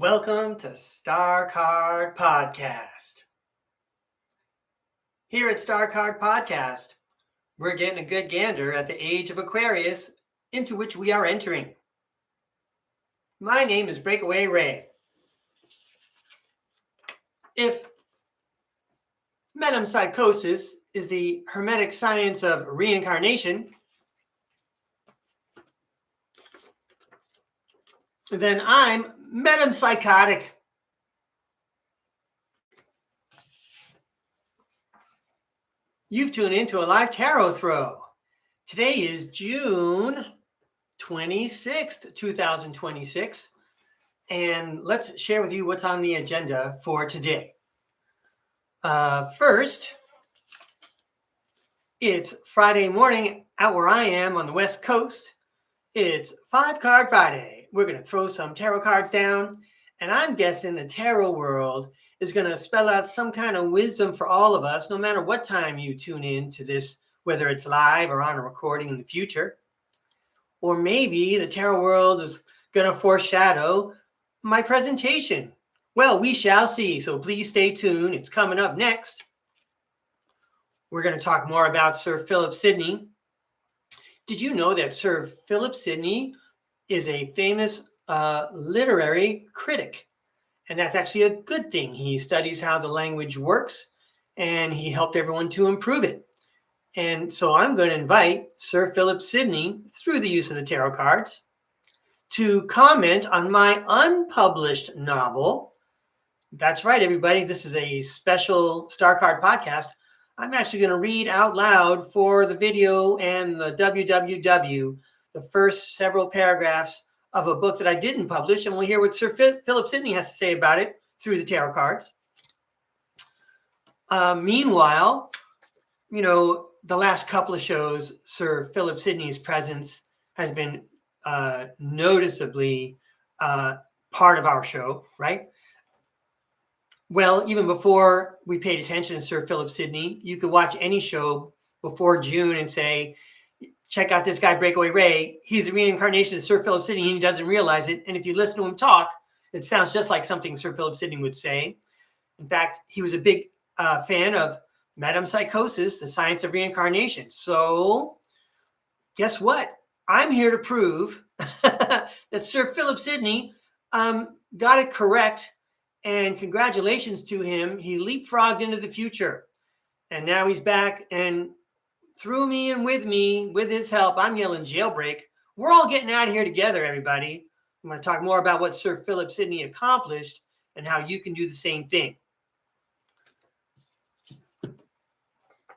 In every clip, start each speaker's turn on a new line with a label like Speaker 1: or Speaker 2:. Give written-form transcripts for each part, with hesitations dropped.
Speaker 1: Welcome to STARCARD Podcast. Here at STARCARD Podcast, we're getting a good gander at the age of Aquarius into which we are entering. My name is Breakaway Ray. If metempsychosis is the hermetic science of reincarnation, then I'm metempsychotic. You've tuned into a live tarot throw. Today is June 26th, 2026, and let's share with you what's on the agenda for today. First, it's Friday morning out where I am on the West Coast. It's 5-Card Friday. We're going to throw some tarot cards down, and I'm guessing the tarot world is going to spell out some kind of wisdom for all of us, no matter what time you tune in to this, whether it's live or on a recording in the future. Or maybe the tarot world is going to foreshadow my presentation. Well, we shall see, so please stay tuned. It's coming up next. We're going to talk more about Sir Philip Sidney. Did you know that Sir Philip Sidney is a famous literary critic? And that's actually a good thing. He studies how the language works, and he helped everyone to improve it. And so I'm going to invite Sir Philip Sidney, through the use of the tarot cards, to comment on my unpublished novel. That's right, everybody. This is a special STARCARD podcast. I'm actually going to read out loud for the video and the www, the first several paragraphs of a book that I didn't publish, and we'll hear what Sir Philip Sidney has to say about it through the tarot cards. Meanwhile, the last couple of shows, Sir Philip Sidney's presence has been noticeably part of our show, right? Well, even before we paid attention to Sir Philip Sidney, you could watch any show before June and say, check out this guy, Breakaway Ray. He's the reincarnation of Sir Philip Sidney, and he doesn't realize it. And if you listen to him talk, it sounds just like something Sir Philip Sidney would say. In fact, he was a big fan of metempsychosis, the science of reincarnation. So guess what? I'm here to prove that Sir Philip Sidney got it correct. And congratulations to him. He leapfrogged into the future. And now he's back. And through me and with his help, I'm yelling jailbreak. We're all getting out of here together, everybody. I'm going to talk more about what Sir Philip Sidney accomplished and how you can do the same thing.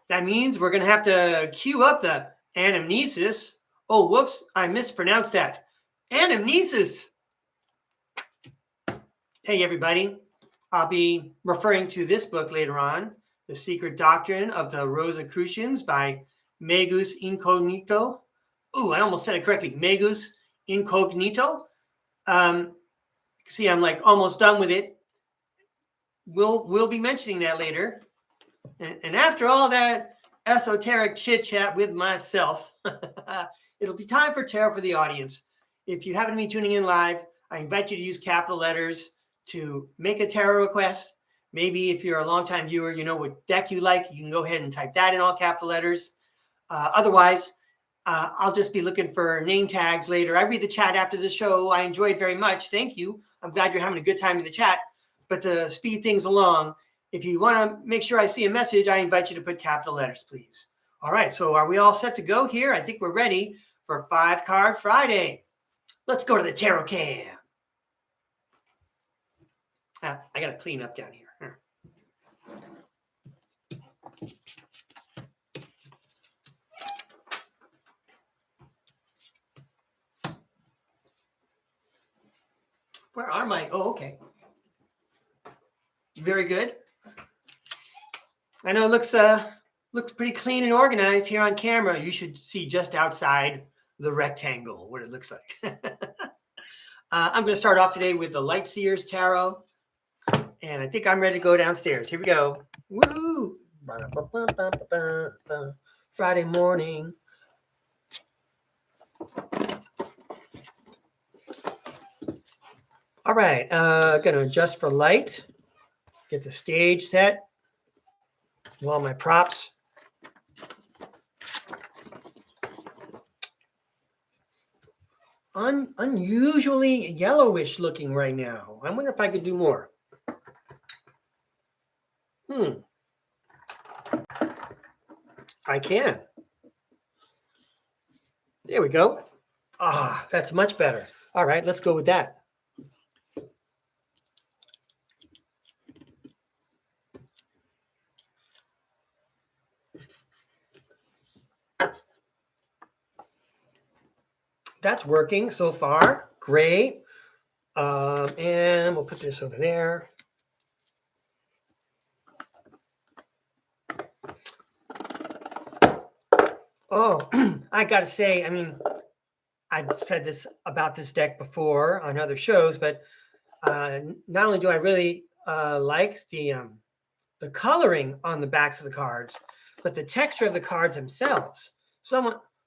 Speaker 1: That means we're going to have to cue up the anamnesis. Oh, whoops, I mispronounced that. Anamnesis. Hey, everybody. I'll be referring to this book later on, The Secret Doctrine of the Rosicrucians by Magus Incognito. Ooh, I almost said it correctly. Magus Incognito. See, I'm like almost done with it. We'll be mentioning that later. And after all that esoteric chit-chat with myself, it'll be time for tarot for the audience. If you happen to be tuning in live, I invite you to use capital letters to make a tarot request. Maybe if you're a longtime viewer, you know what deck you like. You can go ahead and type that in all capital letters. Otherwise, I'll just be looking for name tags later. I read the chat after the show. I enjoyed very much. Thank you. I'm glad you're having a good time in the chat. But to speed things along, if you want to make sure I see a message, I invite you to put capital letters, please. All right, so are we all set to go here? I think we're ready for 5-Card Friday. Let's go to the tarot cam. I got to clean up down here. Where are my? Oh, okay. Very good. I know it looks pretty clean and organized here on camera. You should see just outside the rectangle what it looks like. I'm going to start off today with the Light Seers Tarot. And I think I'm ready to go downstairs. Here we go. Woo! Friday morning. All right, gonna adjust for light, get the stage set, all my props. Unusually yellowish looking right now. I wonder if I could do more. I can. There we go. Ah, that's much better. All right, let's go with that. That's working so far. Great. And we'll put this over there. Oh, I got to say, I mean, I've said this about this deck before on other shows, but not only do I really like the coloring on the backs of the cards, but the texture of the cards themselves.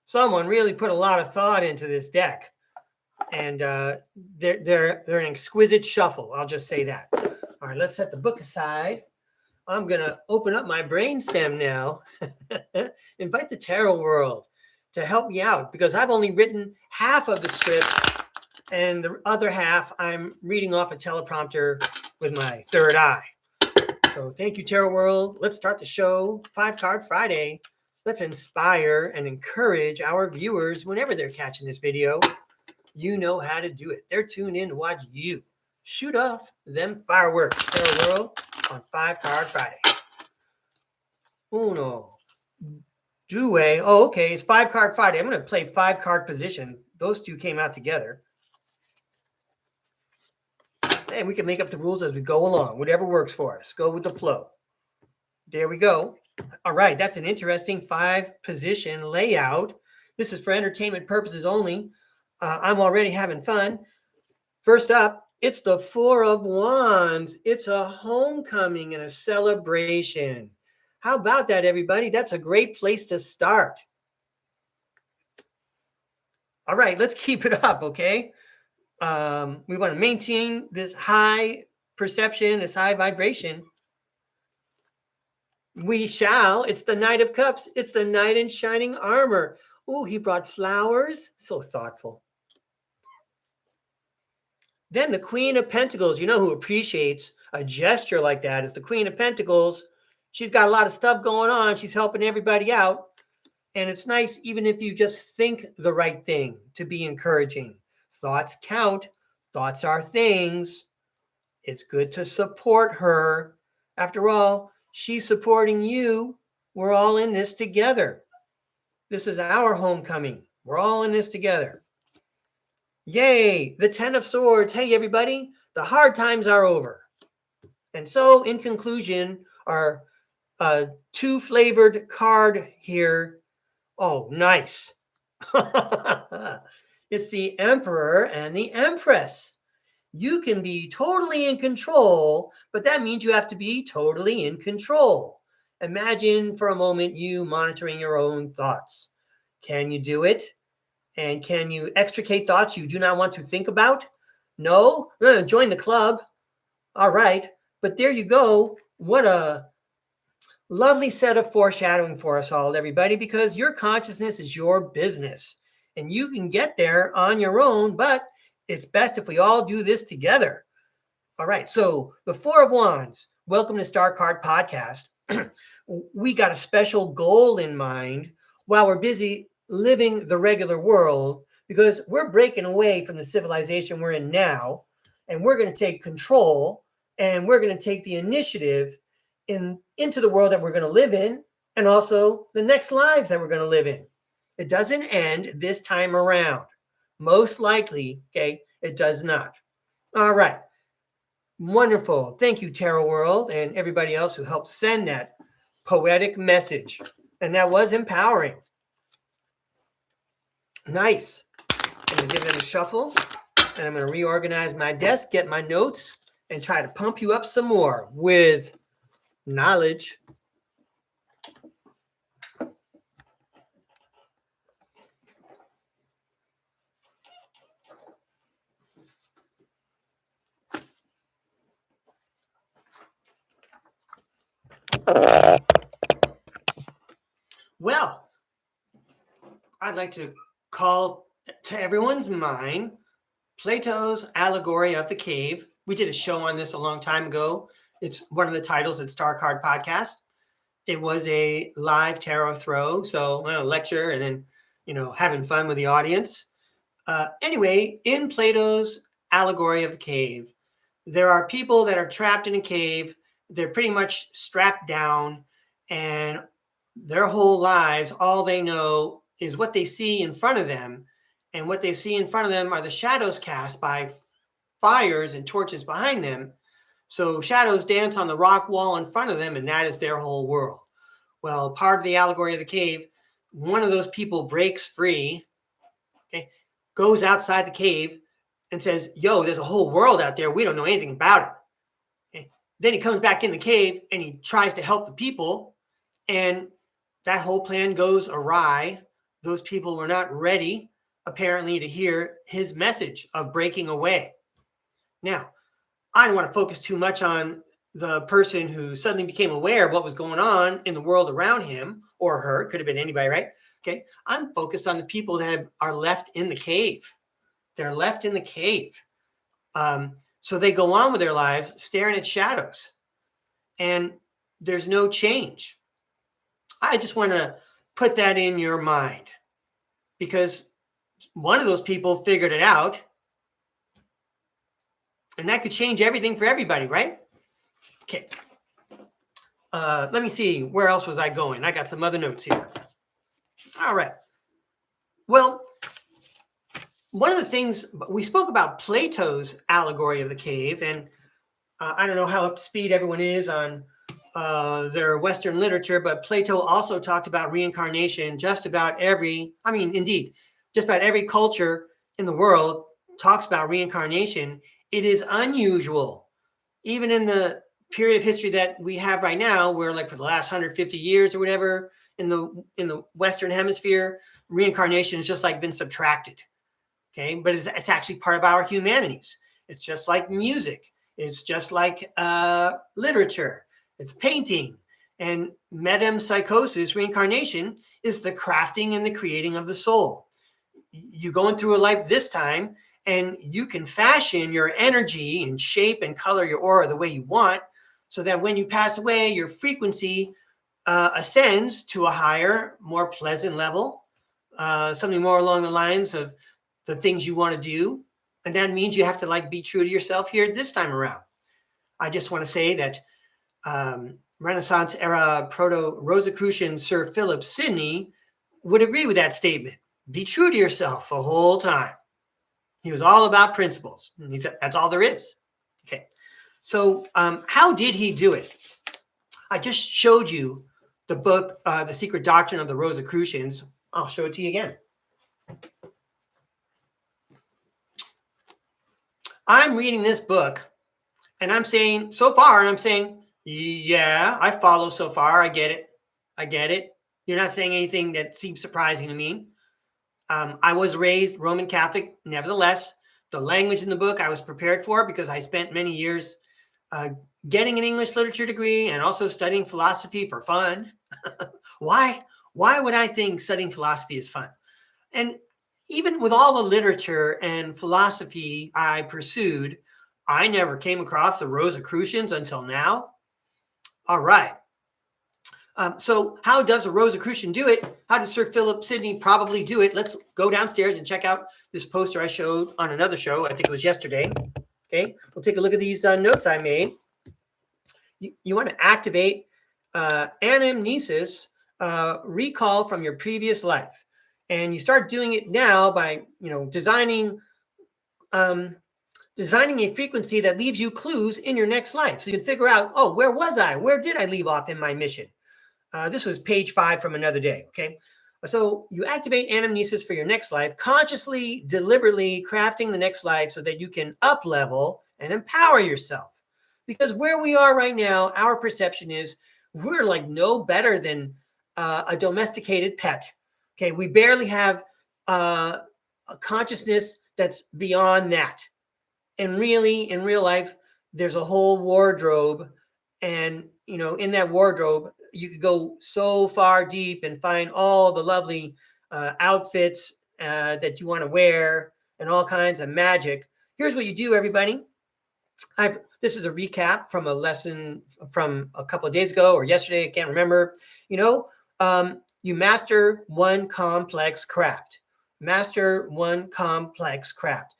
Speaker 1: Someone really put a lot of thought into this deck, and they're an exquisite shuffle. I'll just say that. All right, let's set the book aside. I'm gonna open up my brainstem now. Invite the tarot world to help me out because I've only written half of the script, and the other half I'm reading off a teleprompter with my third eye. So thank you, Tarot World. Let's start the show. 5-Card Friday. Let's inspire and encourage our viewers whenever they're catching this video. You know how to do it. They're tuned in to watch you shoot off them fireworks, Tarot World, on 5-Card Friday. Uno, due. Oh, okay. It's 5-Card Friday. I'm going to play 5-card position. Those two came out together. And we can make up the rules as we go along. Whatever works for us. Go with the flow. There we go. All right. That's an interesting 5-position layout. This is for entertainment purposes only. I'm already having fun. First up, it's the 4 of Wands. It's a homecoming and a celebration. How about that, everybody? That's a great place to start. All right. Let's keep it up, okay? We want to maintain this high perception, this high vibration. We shall. It's the Knight of Cups. It's the Knight in shining armor. Oh, he brought flowers. So thoughtful. Then the Queen of Pentacles. You know who appreciates a gesture like that is the Queen of Pentacles. She's got a lot of stuff going on. She's helping everybody out. And it's nice even if you just think the right thing to be encouraging. Thoughts count. Thoughts are things. It's good to support her. After all, she's supporting you. We're all in this together. This is our homecoming. We're all in this together. Yay, the 10 of Swords. Hey, everybody, the hard times are over. And so, in conclusion, our 2-flavored card here. Oh, nice. It's the Emperor and the Empress. You can be totally in control, but that means you have to be totally in control. Imagine for a moment you monitoring your own thoughts. Can you do it? And can you extricate thoughts you do not want to think about? No? Join the club. All right. But there you go. What a lovely set of foreshadowing for us all, everybody, because your consciousness is your business. And you can get there on your own, but it's best if we all do this together. All right. So the 4 of Wands, welcome to STARCARD Podcast. We got a special goal in mind while we're busy living the regular world because we're breaking away from the civilization we're in now, and we're going to take control and we're going to take the initiative into the world that we're going to live in and also the next lives that we're going to live in. It doesn't end this time around. Most likely, okay, it does not. All right. Wonderful. Thank you, Tarot World, and everybody else who helped send that poetic message. And that was empowering. Nice. I'm going to give it a shuffle, and I'm going to reorganize my desk, get my notes, and try to pump you up some more with knowledge. I'd like to call to everyone's mind Plato's Allegory of the Cave. We did a show on this a long time ago. It's one of the titles at StarCard Podcast. It was a live tarot throw, so a lecture and then, having fun with the audience. Anyway, in Plato's Allegory of the Cave, there are people that are trapped in a cave. They're pretty much strapped down, and their whole lives, all they know is what they see in front of them. And what they see in front of them are the shadows cast by fires and torches behind them. So shadows dance on the rock wall in front of them, and that is their whole world. Well, part of the Allegory of the Cave, one of those people breaks free, okay, goes outside the cave and says, yo, there's a whole world out there. We don't know anything about it. Okay? Then he comes back in the cave and he tries to help the people, and that whole plan goes awry. Those people were not ready, apparently, to hear his message of breaking away. Now, I don't want to focus too much on the person who suddenly became aware of what was going on in the world around him or her. Could have been anybody, right? Okay. I'm focused on the people that are left in the cave. They're left in the cave. So they go on with their lives staring at shadows, and there's no change. I just want to put that in your mind, because one of those people figured it out, and that could change everything for everybody, right? Okay. Let me see. Where else was I going? I got some other notes here. All right. Well, one of the things we spoke about Plato's Allegory of the Cave, and I don't know how up to speed everyone is on their Western literature, but Plato also talked about reincarnation. Just about every culture in the world talks about reincarnation. It is unusual, even in the period of history that we have right now, where like for the last 150 years or whatever in the Western hemisphere, reincarnation has just like been subtracted. Okay, but it's actually part of our humanities. It's just like music. It's just like literature. It's painting. And metempsychosis, reincarnation, is the crafting and the creating of the soul. You're going through a life this time, and you can fashion your energy and shape and color your aura the way you want, so that when you pass away, your frequency ascends to a higher, more pleasant level, something more along the lines of the things you want to do. And that means you have to be true to yourself here this time around. I just want to say that Renaissance era proto-Rosicrucian Sir Philip Sidney would agree with that statement. Be true to yourself the whole time. He was all about principles. He said, that's all there is. Okay. So how did he do it? I just showed you the book, The Secret Doctrine of the Rosicrucians. I'll show it to you again. I'm reading this book, and I'm saying, yeah, I follow so far. I get it. You're not saying anything that seems surprising to me. I was raised Roman Catholic. Nevertheless, the language in the book I was prepared for, because I spent many years getting an English literature degree and also studying philosophy for fun. Why would I think studying philosophy is fun? And even with all the literature and philosophy I pursued, I never came across the Rosicrucians until now. All right. So how does a Rosicrucian do it? How does Sir Philip Sidney probably do it? Let's go downstairs and check out this poster I showed on another show. I think it was yesterday. Okay. We'll take a look at these notes I made. You want to activate anamnesis, recall from your previous life. And you start doing it now by, designing a frequency that leaves you clues in your next life. So you can figure out, oh, where was I? Where did I leave off in my mission? This was page 5 from another day. Okay. So you activate anamnesis for your next life, consciously, deliberately crafting the next life so that you can up level and empower yourself. Because where we are right now, our perception is we're like no better than a domesticated pet. Okay, we barely have a consciousness that's beyond that. And really, in real life, there's a whole wardrobe. And, in that wardrobe, you could go so far deep and find all the lovely outfits that you want to wear and all kinds of magic. Here's what you do, everybody. This is a recap from a lesson from a couple of days ago or yesterday. I can't remember. You master one complex craft. Master one complex craft.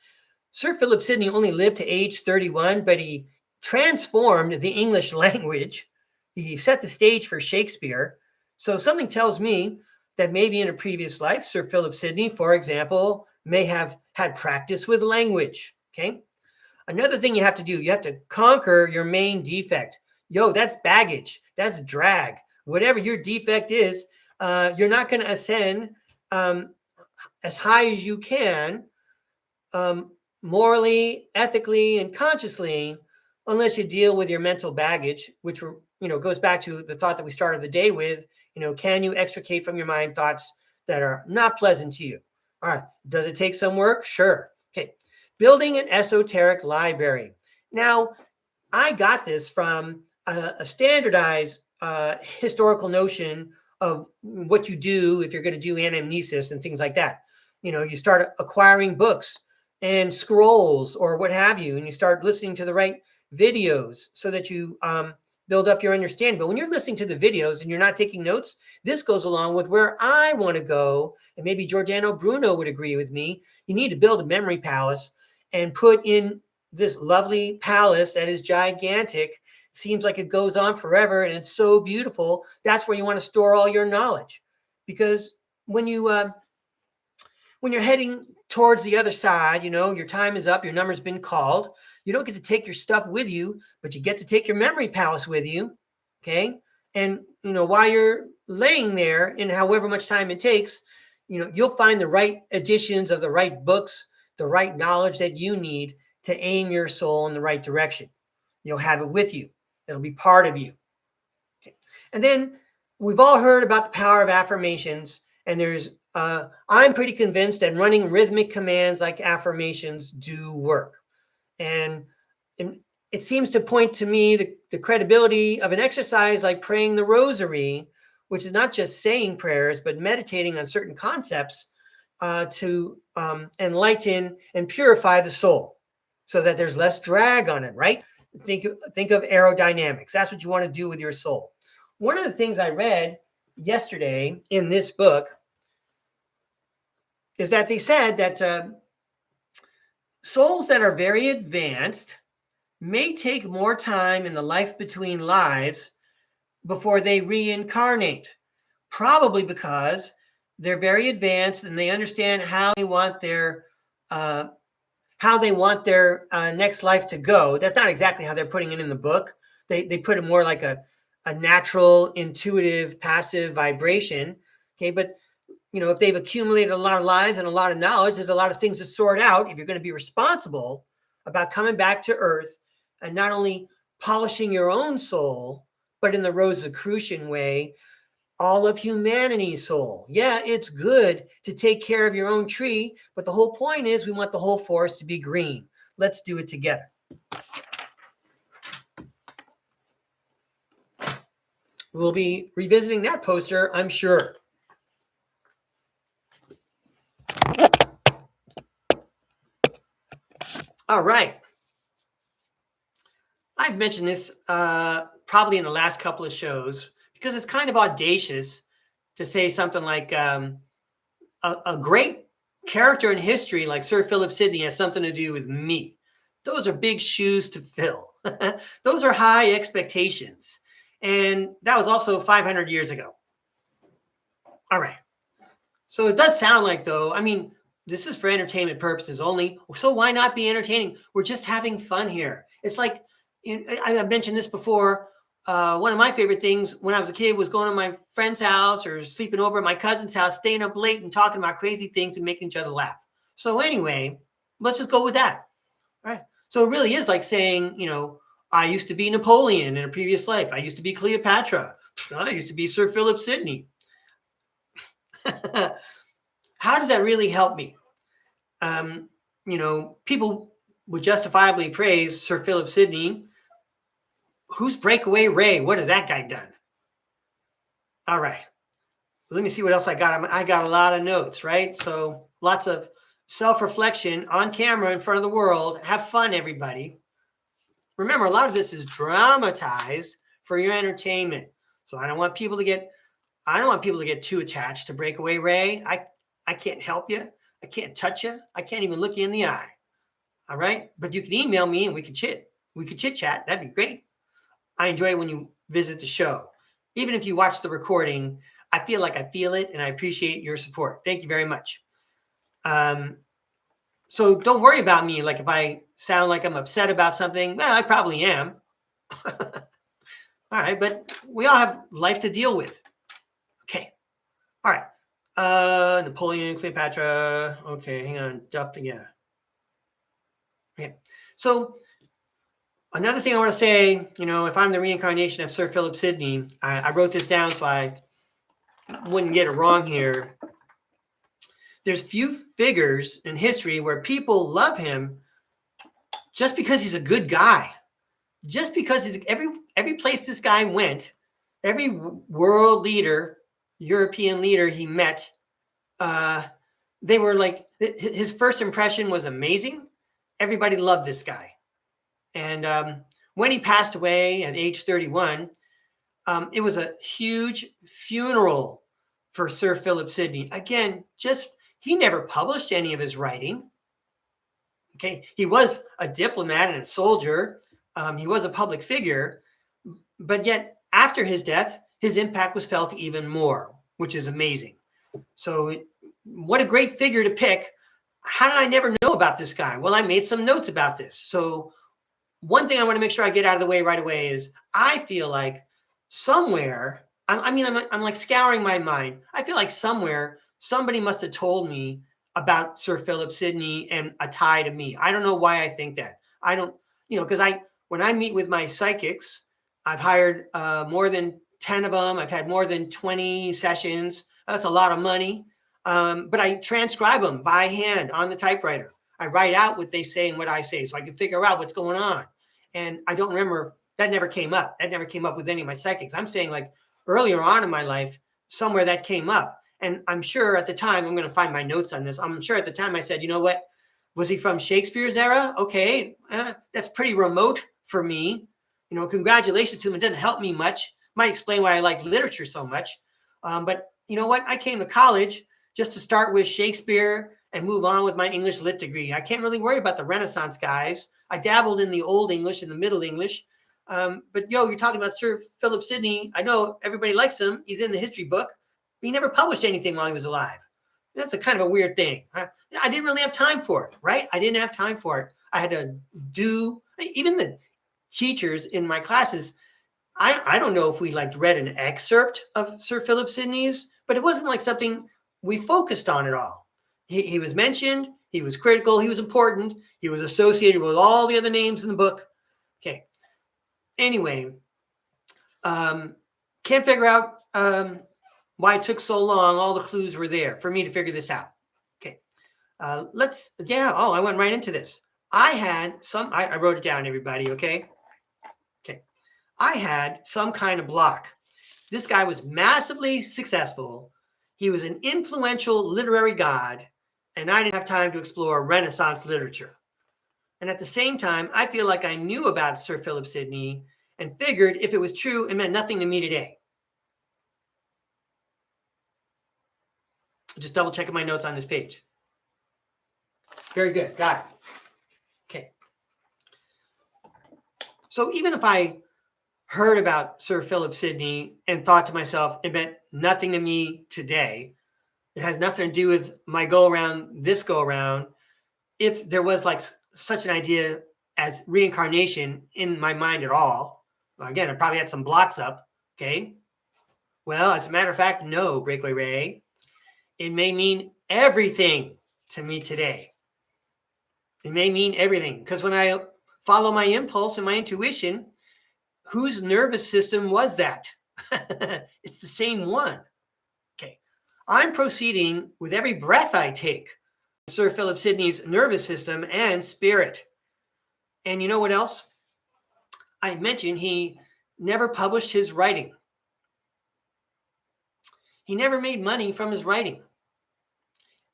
Speaker 1: Sir Philip Sidney only lived to age 31, but he transformed the English language. He set the stage for Shakespeare. So something tells me that maybe in a previous life, Sir Philip Sidney, for example, may have had practice with language. Okay. Another thing you have to do, you have to conquer your main defect. That's baggage. That's drag. Whatever your defect is, you're not going to ascend as high as you can, morally, ethically, and consciously, unless you deal with your mental baggage, which goes back to the thought that we started the day with. Can you extricate from your mind thoughts that are not pleasant to you? All right. Does it take some work? Sure. Okay. Building an esoteric library. Now, I got this from a standardized historical notion of what you do if you're going to do anamnesis and things like that. You start acquiring books and scrolls or what have you, and you start listening to the right videos so that you build up your understanding. But when you're listening to the videos and you're not taking notes, this goes along with where I want to go. And maybe Giordano Bruno would agree with me. You need to build a memory palace and put in this lovely palace that is gigantic. Seems like it goes on forever and it's so beautiful. That's where you want to store all your knowledge. Because when you're heading towards the other side, your time is up, your number's been called. You don't get to take your stuff with you, but you get to take your memory palace with you. Okay. And, while you're laying there in however much time it takes, you'll find the right editions of the right books, the right knowledge that you need to aim your soul in the right direction. You'll have it with you. It'll be part of you. Okay. And then we've all heard about the power of affirmations. And I'm pretty convinced that running rhythmic commands like affirmations do work. And it seems to point to me the credibility of an exercise like praying the rosary, which is not just saying prayers, but meditating on certain concepts to enlighten and purify the soul so that there's less drag on it, right? Think of aerodynamics. That's what you want to do with your soul. One of the things I read yesterday in this book is that they said that souls that are very advanced may take more time in the life between lives before they reincarnate, probably because they're very advanced and they understand how they want their next life to go. That's not exactly how they're putting it in the book. They put it more like a natural, intuitive, passive vibration. Okay, but if they've accumulated a lot of lives and a lot of knowledge, there's a lot of things to sort out if you're going to be responsible about coming back to Earth and not only polishing your own soul, but in the Rosicrucian way, all of humanity's soul. Yeah, it's good to take care of your own tree, but the whole point is we want the whole forest to be green. Let's do it together. We'll be revisiting that poster, I'm sure. All right. I've mentioned this probably in the last couple of shows because it's kind of audacious to say something like a great character in history like Sir Philip Sidney has something to do with me. Those are big shoes to fill. Those are high expectations. And that was also 500 years ago. All right. So it does sound like, though, this is for entertainment purposes only. So why not be entertaining? We're just having fun here. It's like, I've mentioned this before. One of my favorite things when I was a kid was going to my friend's house or sleeping over at my cousin's house, staying up late and talking about crazy things and making each other laugh. So anyway, let's just go with that. All right. So it really is like saying, I used to be Napoleon in a previous life. I used to be Cleopatra. I used to be Sir Philip Sidney. How does that really help me? People would justifiably praise Sir Philip Sidney. Who's Breakaway Ray? What has that guy done? All right. Let me see what else I got. I got a lot of notes, right? So lots of self-reflection on camera in front of the world. Have fun, everybody. Remember, a lot of this is dramatized for your entertainment. So I don't want people to get too attached to Breakaway Ray. I can't help you. I can't touch you. I can't even look you in the eye. All right? But you can email me and we could chit chat. That'd be great. I enjoy it when you visit the show. Even if you watch the recording, I feel like I feel it, and I appreciate your support. Thank you very much. So don't worry about me. Like if I sound like I'm upset about something, well, I probably am. All right, but we all have life to deal with. Okay. All right. Napoleon, Cleopatra. Okay, hang on. Yeah. Okay. So another thing I want to say, if I'm the reincarnation of Sir Philip Sidney, I wrote this down so I wouldn't get it wrong here. There's few figures in history where people love him just because he's a good guy. Just because he's every place this guy went, every world leader, European leader he met, they were like, his first impression was amazing. Everybody loved this guy. And when he passed away at age 31, it was a huge funeral for Sir Philip Sidney. Again, he never published any of his writing. Okay, he was a diplomat and a soldier. He was a public figure, but yet after his death, his impact was felt even more, which is amazing. So what a great figure to pick. How did I never know about this guy? Well, I made some notes about this. So one thing I want to make sure I get out of the way right away is I feel like somewhere, I'm like scouring my mind. I feel like somewhere somebody must have told me about Sir Philip Sidney and a tie to me. I don't know why I think that. I don't, because when I meet with my psychics, I've hired more than 10 of them. I've had more than 20 sessions. That's a lot of money. But I transcribe them by hand on the typewriter. I write out what they say and what I say so I can figure out what's going on. And I don't remember, that never came up. That never came up with any of my psychics. I'm saying like earlier on in my life, somewhere that came up. And I'm sure at the time, I'm going to find my notes on this. I'm sure at the time I said, you know what? Was he from Shakespeare's era? Okay, that's pretty remote for me. Congratulations to him. It didn't help me much. Might explain why I like literature so much. But you know what? I came to college just to start with Shakespeare and move on with my English Lit degree. I can't really worry about the Renaissance guys. I dabbled in the Old English and the Middle English. But you're talking about Sir Philip Sidney. I know everybody likes him. He's in the history book. But he never published anything while he was alive. That's a kind of a weird thing. I didn't really have time for it, right? I didn't have time for it. I had to do, even the teachers in my classes, I don't know if we read an excerpt of Sir Philip Sidney's, but it wasn't like something we focused on at all. He was mentioned, he was critical, he was important, he was associated with all the other names in the book. Okay. Anyway, can't figure out why it took so long. All the clues were there for me to figure this out. Okay. I went right into this. I wrote it down, everybody, okay? Okay. I had some kind of block. This guy was massively successful. He was an influential literary god, and I didn't have time to explore Renaissance literature. And at the same time, I feel like I knew about Sir Philip Sidney and figured if it was true, it meant nothing to me today. Just double checking my notes on this page. Very good. Got it. Okay. So even if I heard about Sir Philip Sidney and thought to myself, it meant nothing to me today, it has nothing to do with my this go around. If there was such an idea as reincarnation in my mind at all, again, I probably had some blocks up. Okay. Well, as a matter of fact, no, Breakaway Ray. It may mean everything to me today. It may mean everything because when I follow my impulse and my intuition, whose nervous system was that? It's the same one. Okay. I'm proceeding with every breath I take. Sir Philip Sidney's nervous system and spirit. And you know what else? I mentioned he never published his writing. He never made money from his writing.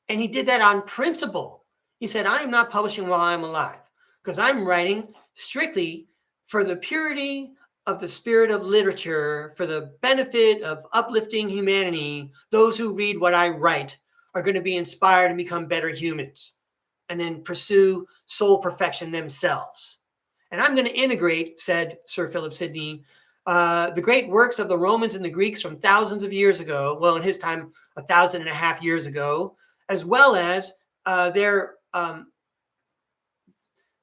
Speaker 1: And he did that on principle. He said, I am not publishing while I'm alive because I'm writing strictly for the purity of the spirit of literature, for the benefit of uplifting humanity. Those who read what I write are going to be inspired and become better humans and then pursue soul perfection themselves. And I'm going to integrate, said Sir Philip Sidney, the great works of the Romans and the Greeks from thousands of years ago, well, in his time, 1,500 years ago, as well as their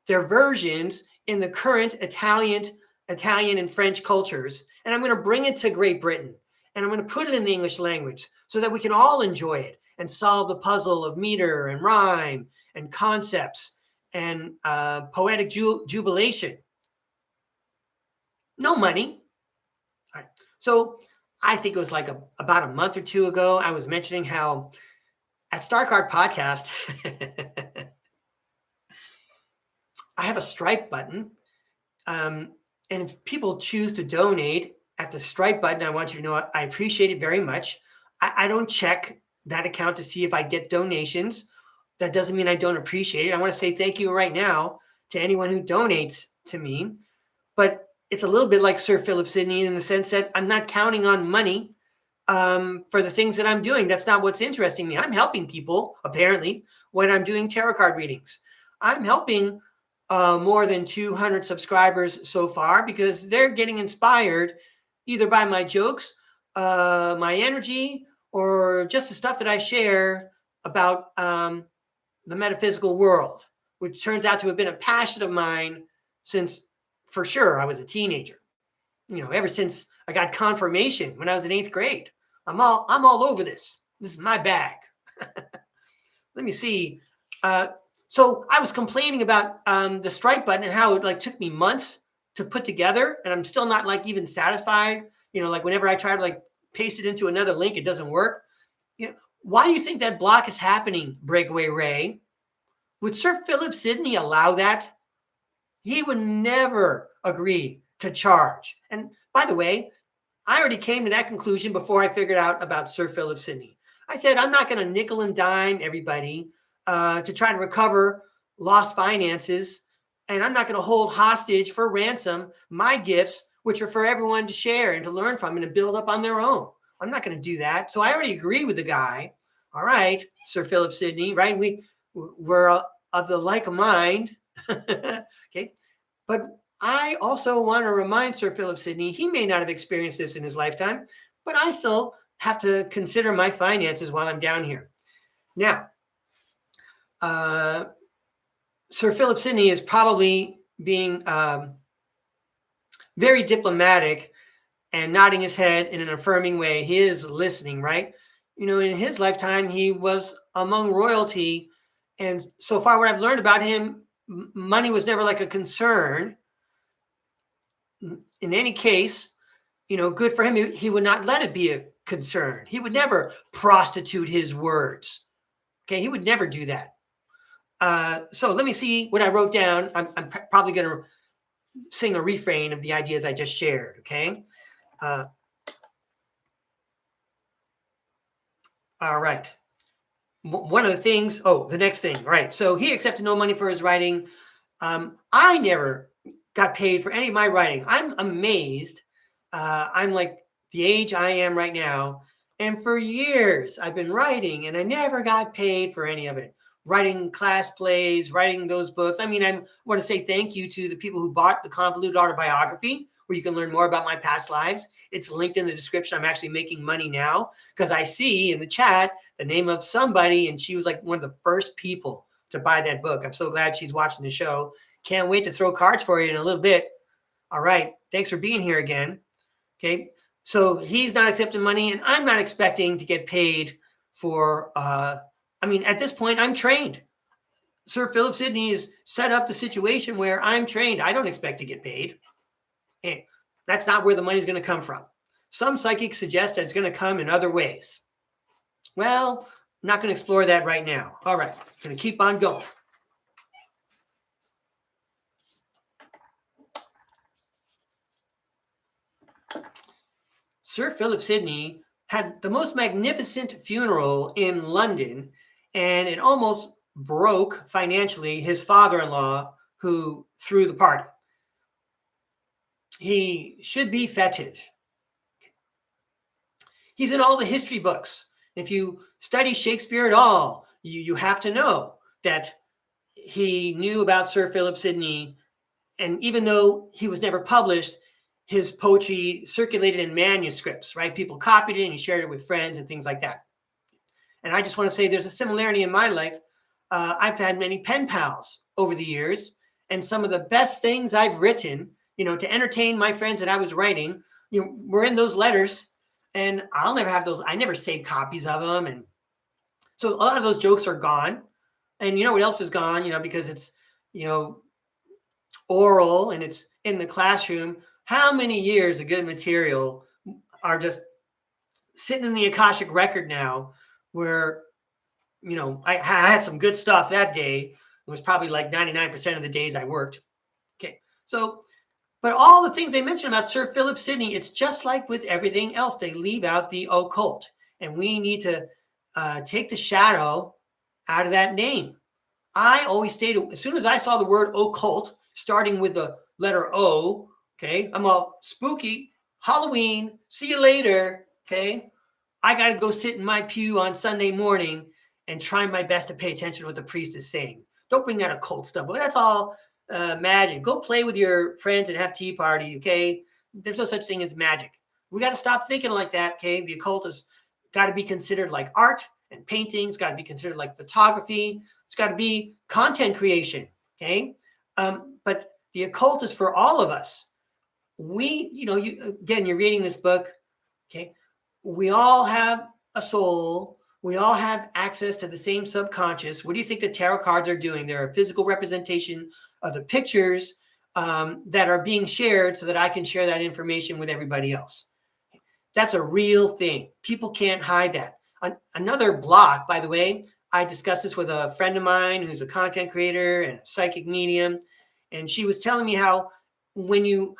Speaker 1: versions in the current Italian and French cultures. And I'm going to bring it to Great Britain. And I'm going to put it in the English language so that we can all enjoy it and solve the puzzle of meter and rhyme and concepts and poetic jubilation. No money. All right. So I think it was like about a month or two ago, I was mentioning how at STARCARD Podcast, I have a Stripe button. And if people choose to donate at the Stripe button, I want you to know I appreciate it very much. I don't check that account to see if I get donations. That doesn't mean I don't appreciate it. I want to say thank you right now to anyone who donates to me. But it's a little bit like Sir Philip Sidney in the sense that I'm not counting on money for the things that I'm doing. That's not what's interesting me. I'm helping people, apparently, when I'm doing tarot card readings. I'm helping more than 200 subscribers so far because they're getting inspired either by my jokes, my energy, or just the stuff that I share about the metaphysical world, which turns out to have been a passion of mine since, for sure, I was a teenager. You know, ever since I got confirmation when I was in 8th grade. I'm all over this. This is my bag. Let me see. So I was complaining about the Stripe button and how it like took me months to put together, and I'm still not like even satisfied. You know, like whenever I try to like paste it into another link, it doesn't work. You know, why do you think that block is happening, Breakaway Ray? Would Sir Philip Sidney allow that? He would never agree to charge. And by the way, I already came to that conclusion before I figured out about Sir Philip Sidney. I said, I'm not going to nickel and dime everybody to try to recover lost finances. And I'm not going to hold hostage for ransom my gifts, which are for everyone to share and to learn from and to build up on their own. I'm not going to do that. So I already agree with the guy. All right, Sir Philip Sidney, right? We're of the like mind. Okay. But I also want to remind Sir Philip Sidney, he may not have experienced this in his lifetime, but I still have to consider my finances while I'm down here. Now, Sir Philip Sidney is probably being very diplomatic and nodding his head in an affirming way. He is listening, right? You know, in his lifetime, he was among royalty. And so far, what I've learned about him, money was never like a concern. In any case, you know, good for him. He would not let it be a concern. He would never prostitute his words. Okay, he would never do that. So let me see what I wrote down. I'm probably going to sing a refrain of the ideas I just shared. Okay. All right. One of the things. Oh, the next thing. Right. So he accepted no money for his writing. I never got paid for any of my writing. I'm amazed. I'm like the age I am right now. And for years I've been writing and I never got paid for any of it. Writing class plays, writing those books. I mean, I want to say thank you to the people who bought the Convoluted Autobiography, where you can learn more about my past lives. It's linked in the description. I'm actually making money now because I see in the chat the name of somebody, and she was like one of the first people to buy that book. I'm so glad she's watching the show. Can't wait to throw cards for you in a little bit. All right. Thanks for being here again. Okay. So he's not accepting money, and I'm not expecting to get paid for, I mean, at this point, I'm trained. Sir Philip Sidney has set up the situation where I'm trained. I don't expect to get paid. And that's not where the money's going to come from. Some psychics suggest that it's going to come in other ways. Well, I'm not going to explore that right now. All right. Going to keep on going. Sir Philip Sidney had the most magnificent funeral in London, and it almost broke financially his father-in-law, who threw the party. He should be feted. He's in all the history books. If you study Shakespeare at all, you have to know that he knew about Sir Philip Sidney, and even though he was never published, his poetry circulated in manuscripts, right? People copied it and he shared it with friends and things like that. And I just want to say there's a similarity in my life. I've had many pen pals over the years, and some of the best things I've written, to entertain my friends that I was writing, were in those letters, and I'll never have those. I never saved copies of them. And so a lot of those jokes are gone. And you know what else is gone, because it's, oral and it's in the classroom. How many years of good material are just sitting in the Akashic record now where, I had some good stuff that day. It was probably like 99% of the days I worked. Okay. So, but all the things they mentioned about Sir Philip Sidney, it's just like with everything else. They leave out the occult, and we need to take the shadow out of that name. I always stated, as soon as I saw the word occult, starting with the letter O, okay, I'm all spooky, Halloween, see you later, okay? I got to go sit in my pew on Sunday morning and try my best to pay attention to what the priest is saying. Don't bring that occult stuff. Well, that's all magic. Go play with your friends and have tea party, okay? There's no such thing as magic. We got to stop thinking like that, okay? The occult has got to be considered like art and painting. It's got to be considered like photography. It's got to be content creation, okay? But the occult is for all of us. You're reading this book, okay? We all have a soul. We all have access to the same subconscious. What do you think the tarot cards are doing? They're a physical representation of the pictures that are being shared so that I can share that information with everybody else. That's a real thing. People can't hide that. Another block, by the way, I discussed this with a friend of mine who's a content creator and a psychic medium. And she was telling me how when you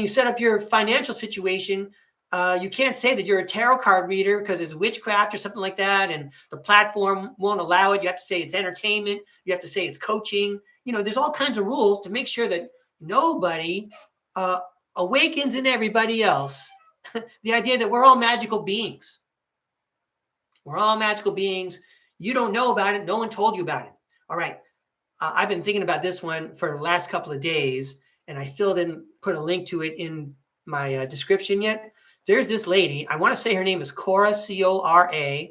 Speaker 1: set up your financial situation, you can't say that you're a tarot card reader because it's witchcraft or something like that. And the platform won't allow it. You have to say it's entertainment. You have to say it's coaching. There's all kinds of rules to make sure that nobody awakens in everybody else the idea that we're all magical beings. We're all magical beings. You don't know about it. No one told you about it. All right. I've been thinking about this one for the last couple of days, and I still didn't put a link to it in my description yet. There's this lady. I want to say her name is Cora, Cora.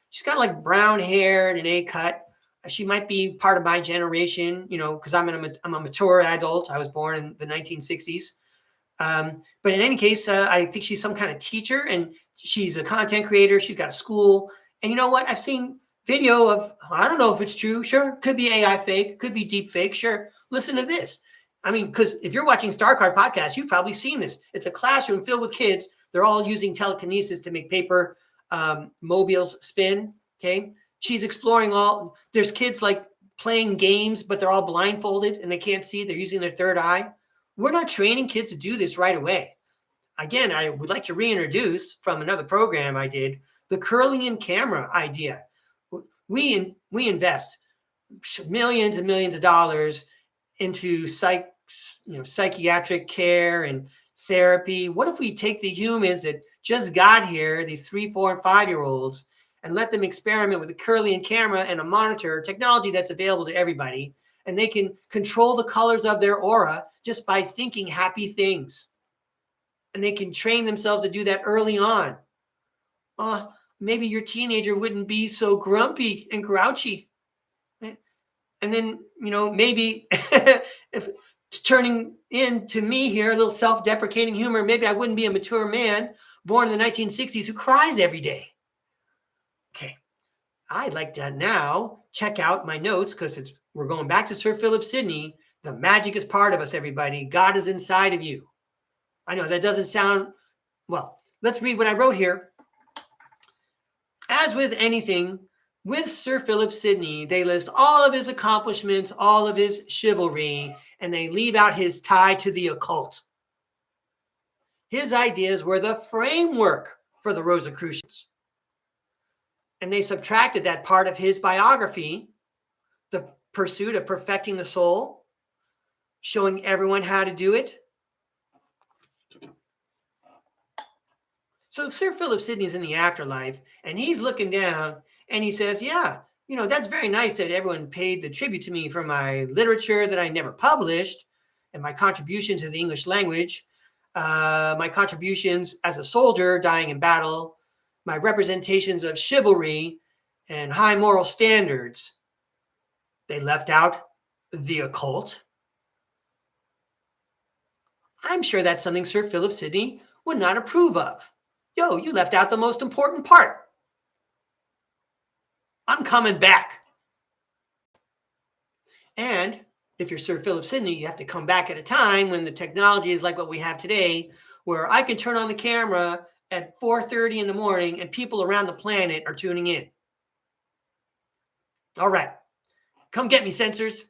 Speaker 1: She's got like brown hair and an A cut. She might be part of my generation, because I'm a mature adult. I was born in the 1960s. But in any case, I think she's some kind of teacher, and she's a content creator. She's got a school. And you know what? I've seen video of, I don't know if it's true. Sure. Could be AI fake. Could be deep fake. Sure. Listen to this. I mean, because if you're watching STARCARD podcast, you've probably seen this. It's a classroom filled with kids. They're all using telekinesis to make paper mobiles spin. Okay. She's exploring there's kids like playing games, but they're all blindfolded and they can't see. They're using their third eye. We're not training kids to do this right away. Again, I would like to reintroduce from another program I did, the Kirlian camera idea. We invest millions and millions of dollars into psychiatric care and therapy. What if we take the humans that just got here, these 3, 4, and 5-year-olds, and let them experiment with a Kirlian camera and a monitor, technology that's available to everybody, and they can control the colors of their aura just by thinking happy things. And they can train themselves to do that early on. Maybe your teenager wouldn't be so grumpy and grouchy. And then, maybe if turning into me here, a little self-deprecating humor, maybe I wouldn't be a mature man born in the 1960s who cries every day. Okay. I'd like to now check out my notes because we're going back to Sir Philip Sidney. The magic is part of us, everybody. God is inside of you. I know that doesn't sound, well, let's read what I wrote here. As with anything, with Sir Philip Sidney, they list all of his accomplishments, all of his chivalry, and they leave out his tie to the occult. His ideas were the framework for the Rosicrucians. And they subtracted that part of his biography, the pursuit of perfecting the soul, showing everyone how to do it. So Sir Philip Sidney's in the afterlife, and he's looking down, and he says, yeah, that's very nice that everyone paid the tribute to me for my literature that I never published, and my contribution to the English language, my contributions as a soldier dying in battle, my representations of chivalry and high moral standards. They left out the occult. I'm sure that's something Sir Philip Sidney would not approve of. Yo, you left out the most important part. I'm coming back. And if you're Sir Philip Sidney, you have to come back at a time when the technology is like what we have today, where I can turn on the camera at 4:30 in the morning and people around the planet are tuning in. All right, come get me, censors.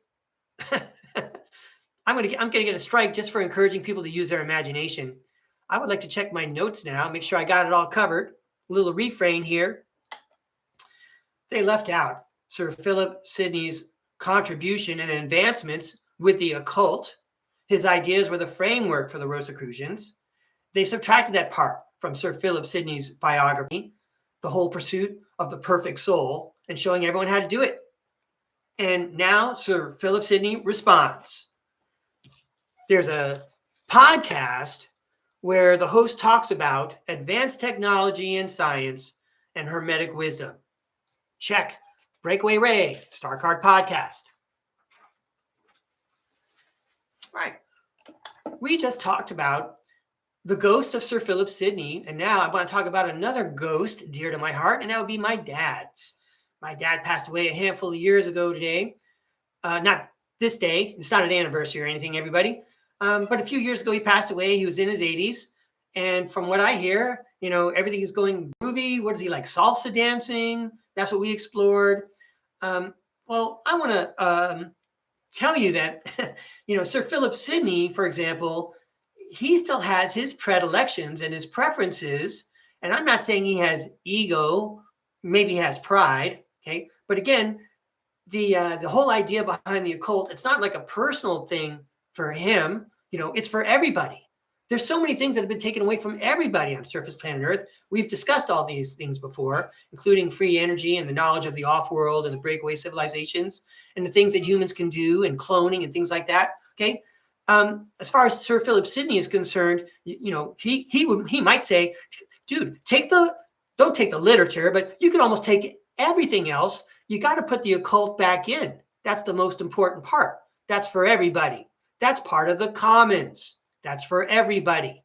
Speaker 1: I'm gonna get a strike just for encouraging people to use their imagination. I would like to check my notes now, make sure I got it all covered. A little refrain here. They left out Sir Philip Sidney's contribution and advancements with the occult. His ideas were the framework for the Rosicrucians. They subtracted that part from Sir Philip Sidney's biography, the whole pursuit of the perfect soul, and showing everyone how to do it. And now Sir Philip Sidney responds. There's a podcast where the host talks about advanced technology and science and hermetic wisdom. Check Breakaway Ray, STARCARD podcast. Right. We just talked about the ghost of Sir Philip Sidney, and now I want to talk about another ghost dear to my heart, and that would be my dad's. My dad passed away a handful of years ago today. Not this day. It's not an anniversary or anything, everybody. But a few years ago, he passed away. He was in his 80s. And from what I hear, everything is going groovy. What is he like? Salsa dancing? That's what we explored. Well, I want to tell you that, Sir Philip Sidney, for example, he still has his predilections and his preferences. And I'm not saying he has ego. Maybe he has pride. Okay. But again, the whole idea behind the occult, it's not like a personal thing for him. It's for everybody. There's so many things that have been taken away from everybody on surface planet Earth. We've discussed all these things before, including free energy and the knowledge of the off-world and the breakaway civilizations and the things that humans can do and cloning and things like that. Okay. As far as Sir Philip Sidney is concerned, he might say, dude, don't take the literature, but you can almost take everything else. You got to put the occult back in. That's the most important part. That's for everybody. That's part of the commons. That's for everybody.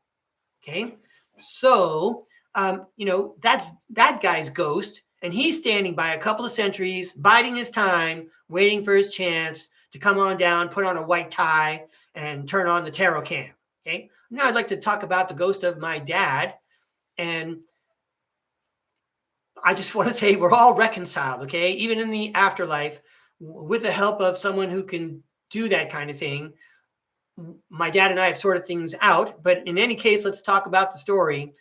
Speaker 1: Okay. So, that's that guy's ghost. And he's standing by a couple of sentries, biding his time, waiting for his chance to come on down, put on a white tie, and turn on the tarot cam. Okay. Now I'd like to talk about the ghost of my dad. And I just want to say we're all reconciled. Okay. Even in the afterlife, with the help of someone who can do that kind of thing. My dad and I have sorted things out, but in any case, let's talk about the story.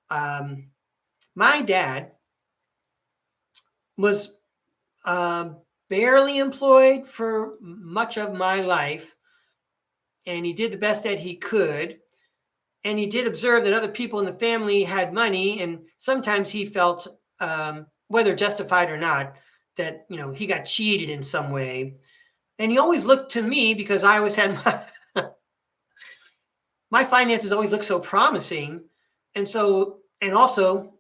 Speaker 1: My dad was barely employed for much of my life, and he did the best that he could. And he did observe that other people in the family had money, and sometimes he felt, whether justified or not, that he got cheated in some way. And he always looked to me because I always had my finances always looked so promising. And also,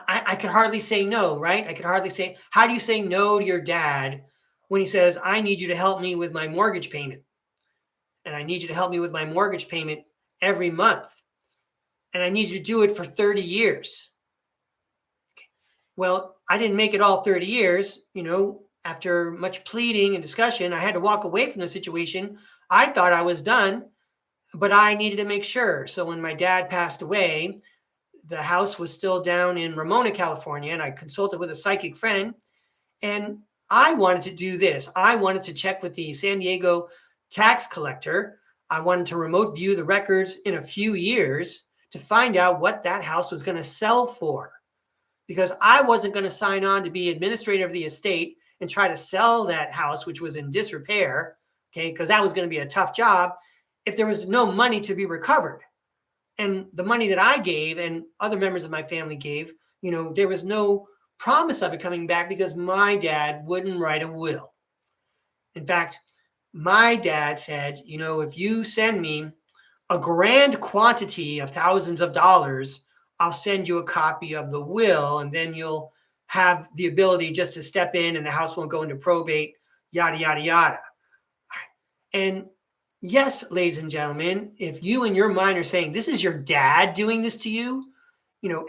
Speaker 1: I could hardly say no, right? I could hardly say, how do you say no to your dad when he says, I need you to help me with my mortgage payment. And I need you to help me with my mortgage payment every month. And I need you to do it for 30 years. Okay. Well, I didn't make it all 30 years, After much pleading and discussion, I had to walk away from the situation. I thought I was done, but I needed to make sure. So when my dad passed away, the house was still down in Ramona, California, and I consulted with a psychic friend. And I wanted to do this. I wanted to check with the San Diego tax collector. I wanted to remote view the records in a few years to find out what that house was going to sell for, because I wasn't going to sign on to be administrator of the estate and try to sell that house, which was in disrepair, okay, because that was going to be a tough job if there was no money to be recovered. And the money that I gave and other members of my family gave, there was no promise of it coming back because my dad wouldn't write a will. In fact, my dad said, if you send me a grand quantity of thousands of dollars, I'll send you a copy of the will, and then you'll have the ability just to step in and the house won't go into probate, yada, yada, yada. And yes, ladies and gentlemen, if you in your mind are saying, this is your dad doing this to you,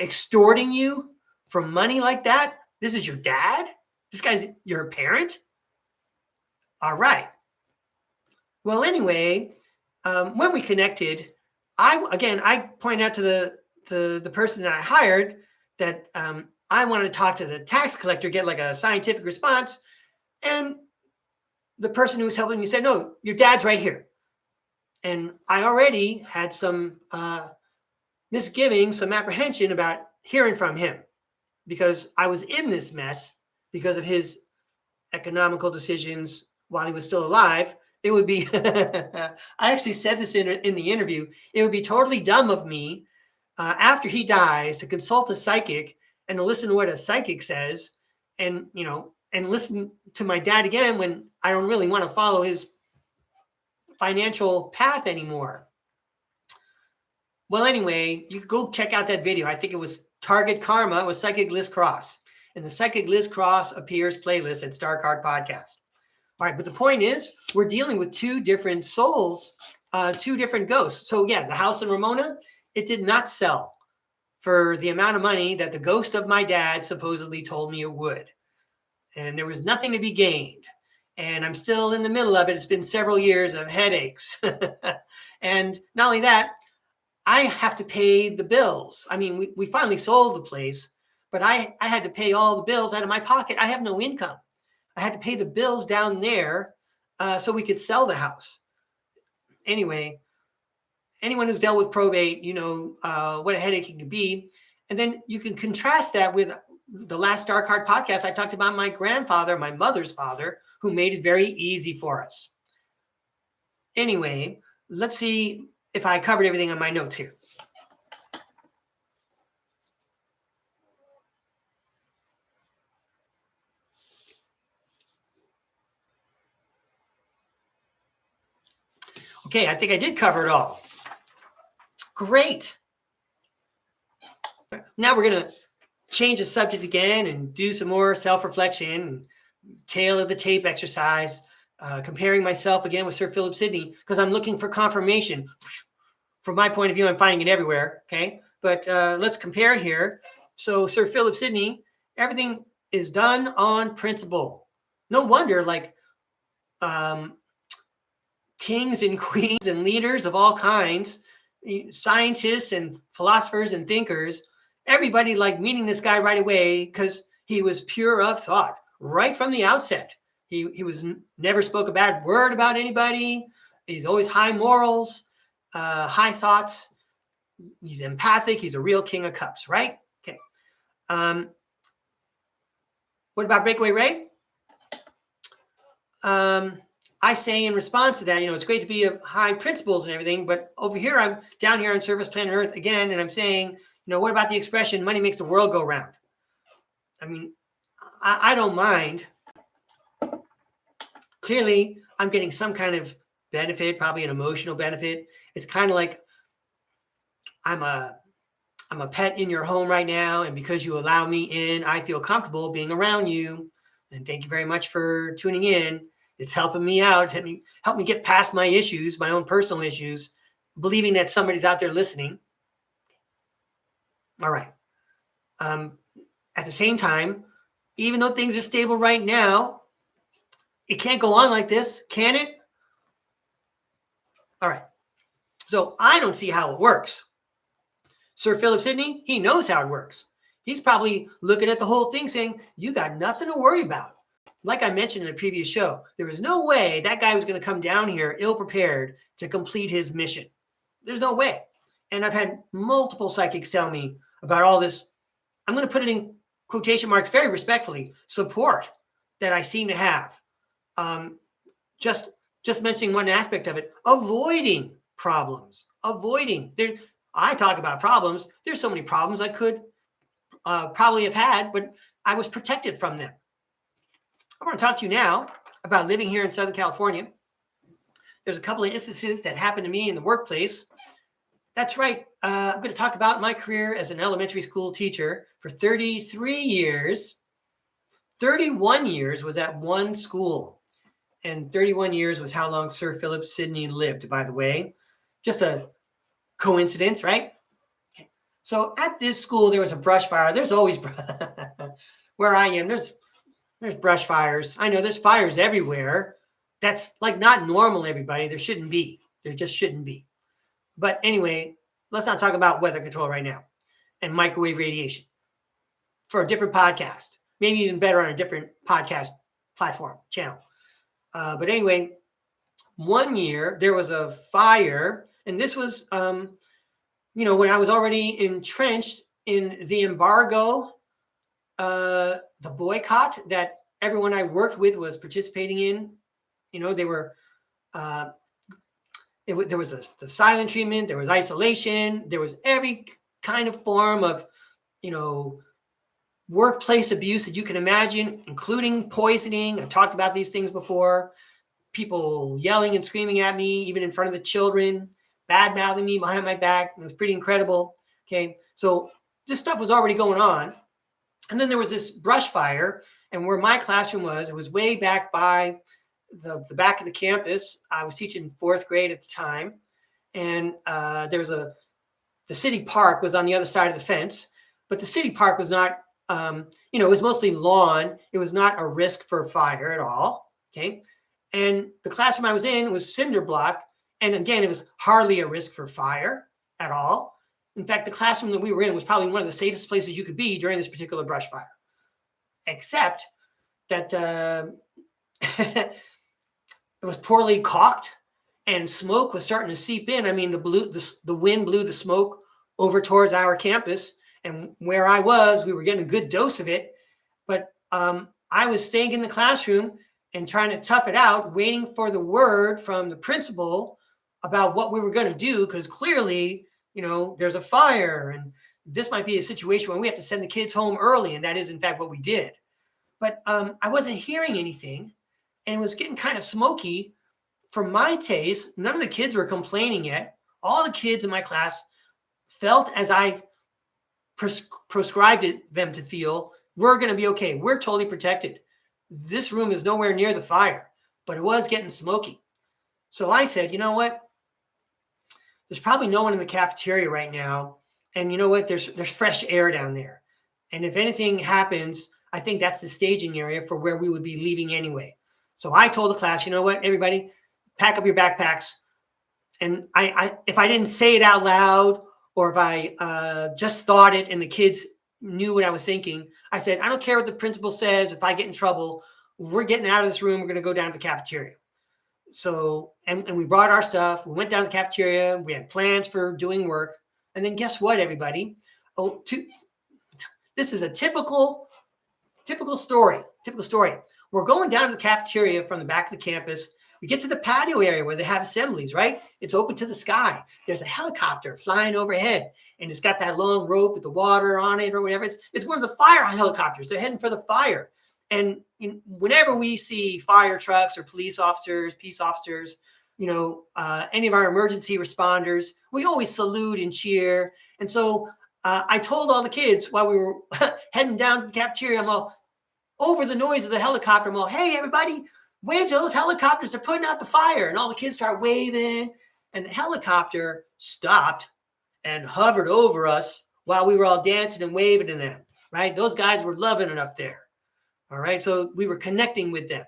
Speaker 1: extorting you for money like that, this is your dad? This guy's your parent? All right. Well, anyway, when we connected, I pointed out to the person that I hired that I wanted to talk to the tax collector, get like a scientific response. And the person who was helping me said, no, your dad's right here. And I already had some misgivings, some apprehension about hearing from him because I was in this mess because of his economical decisions while he was still alive. It would be, I actually said this in the interview, it would be totally dumb of me after he dies to consult a psychic and to listen to what a psychic says and listen to my dad again when I don't really want to follow his financial path anymore. Well, anyway, you can go check out that video. I think it was Target Karma with Psychic Liz Cross. And the Psychic Liz Cross appears playlist at StarCard Podcast. All right, but the point is, we're dealing with two different souls, two different ghosts. So yeah, the house in Ramona, it did not sell for the amount of money that the ghost of my dad supposedly told me it would. And there was nothing to be gained. And I'm still in the middle of it. It's been several years of headaches. And not only that, I have to pay the bills. I mean, we finally sold the place, but I had to pay all the bills out of my pocket. I have no income. I had to pay the bills down there so we could sell the house. Anyway, anyone who's dealt with probate, what a headache it can be. And then you can contrast that with the last StarCard podcast. I talked about my grandfather, my mother's father, who made it very easy for us. Anyway, let's see if I covered everything on my notes here. Okay, I think I did cover it all. Great. Now we're going to change the subject again and do some more self-reflection, tail of the tape exercise, comparing myself again with Sir Philip Sidney, because I'm looking for confirmation. From my point of view, I'm finding it everywhere, okay? But let's compare here. So Sir Philip Sidney, everything is done on principle. No wonder, kings and queens and leaders of all kinds, scientists and philosophers and thinkers, everybody liked meeting this guy right away because he was pure of thought right from the outset. He was never spoke a bad word about anybody. He's always high morals, high thoughts. He's empathic. He's a real king of cups, right? Okay. What about Breakaway Ray? I say in response to that, it's great to be of high principles and everything, but over here, I'm down here on Service Planet Earth again, and I'm saying, what about the expression, money makes the world go round? I mean, I don't mind. Clearly, I'm getting some kind of benefit, probably an emotional benefit. It's kind of like I'm a pet in your home right now, and because you allow me in, I feel comfortable being around you. And thank you very much for tuning in. It's helping me out, help me get past my issues, my own personal issues, believing that somebody's out there listening. All right. At the same time, even though things are stable right now, it can't go on like this, can it? All right. So I don't see how it works. Sir Philip Sidney, he knows how it works. He's probably looking at the whole thing saying, you got nothing to worry about. Like I mentioned in a previous show, there was no way that guy was going to come down here ill-prepared to complete his mission. There's no way. And I've had multiple psychics tell me about all this, I'm going to put it in quotation marks very respectfully, support that I seem to have. Just mentioning one aspect of it, avoiding problems, I talk about problems. There's so many problems I could probably have had, but I was protected from them. I want to talk to you now about living here in Southern California. There's a couple of instances that happened to me in the workplace. That's right. I'm going to talk about my career as an elementary school teacher for 33 years. 31 years was at one school. And 31 years was how long Sir Philip Sidney lived, by the way. Just a coincidence, right? So at this school, there was a brush fire. There's always, where I am, there's brush fires. I know there's fires everywhere. That's like not normal, everybody. There shouldn't be. There just shouldn't be. But anyway, let's not talk about weather control right now and microwave radiation for a different podcast. Maybe even better on a different podcast platform, channel. But anyway, one year there was a fire, and this was, when I was already entrenched in the embargo, the boycott that everyone I worked with was participating in. They were, there was the silent treatment, there was isolation, there was every kind of form of, workplace abuse that you can imagine, including poisoning. I've talked about these things before. People yelling and screaming at me, even in front of the children, bad mouthing me behind my back. It was pretty incredible. Okay. So this stuff was already going on. And then there was this brush fire, and where my classroom was, it was way back by the back of the campus. I was teaching fourth grade at the time. And there was the city park was on the other side of the fence, but the city park was not, it was mostly lawn. It was not a risk for fire at all. Okay. And the classroom I was in was cinder block. And again, it was hardly a risk for fire at all. In fact, the classroom that we were in was probably one of the safest places you could be during this particular brush fire, except that it was poorly caulked and smoke was starting to seep in. I mean, the wind blew the smoke over towards our campus. And where I was, we were getting a good dose of it. But I was staying in the classroom and trying to tough it out, waiting for the word from the principal about what we were going to do, because clearly, there's a fire and this might be a situation where we have to send the kids home early. And that is, in fact, what we did. But I wasn't hearing anything, and it was getting kind of smoky. For my taste, none of the kids were complaining yet. All the kids in my class felt as I prescribed them to feel, we're going to be okay. We're totally protected. This room is nowhere near the fire, but it was getting smoky. So I said, you know what? There's probably no one in the cafeteria right now. And you know what? There's fresh air down there. And if anything happens, I think that's the staging area for where we would be leaving anyway. So I told the class, you know what, everybody, pack up your backpacks. And if I didn't say it out loud, or if I just thought it and the kids knew what I was thinking, I said, I don't care what the principal says. If I get in trouble, we're getting out of this room. We're going to go down to the cafeteria. So, and we brought our stuff. We went down to the cafeteria. We had plans for doing work. And then guess what, everybody? This is a typical story. We're going down to the cafeteria from the back of the campus. We get to the patio area where they have assemblies, right? It's open to the sky. There's a helicopter flying overhead, and it's got that long rope with the water on it or whatever. It's one of the fire helicopters. They're heading for the fire. And whenever we see fire trucks or police officers, peace officers, any of our emergency responders, we always salute and cheer. And so I told all the kids while we were heading down to the cafeteria, I'm all over the noise of the helicopter. I'm all, hey, everybody, wave to those helicopters. They're putting out the fire. And all the kids start waving. And the helicopter stopped and hovered over us while we were all dancing and waving to them, right? Those guys were loving it up there. All right. So we were connecting with them.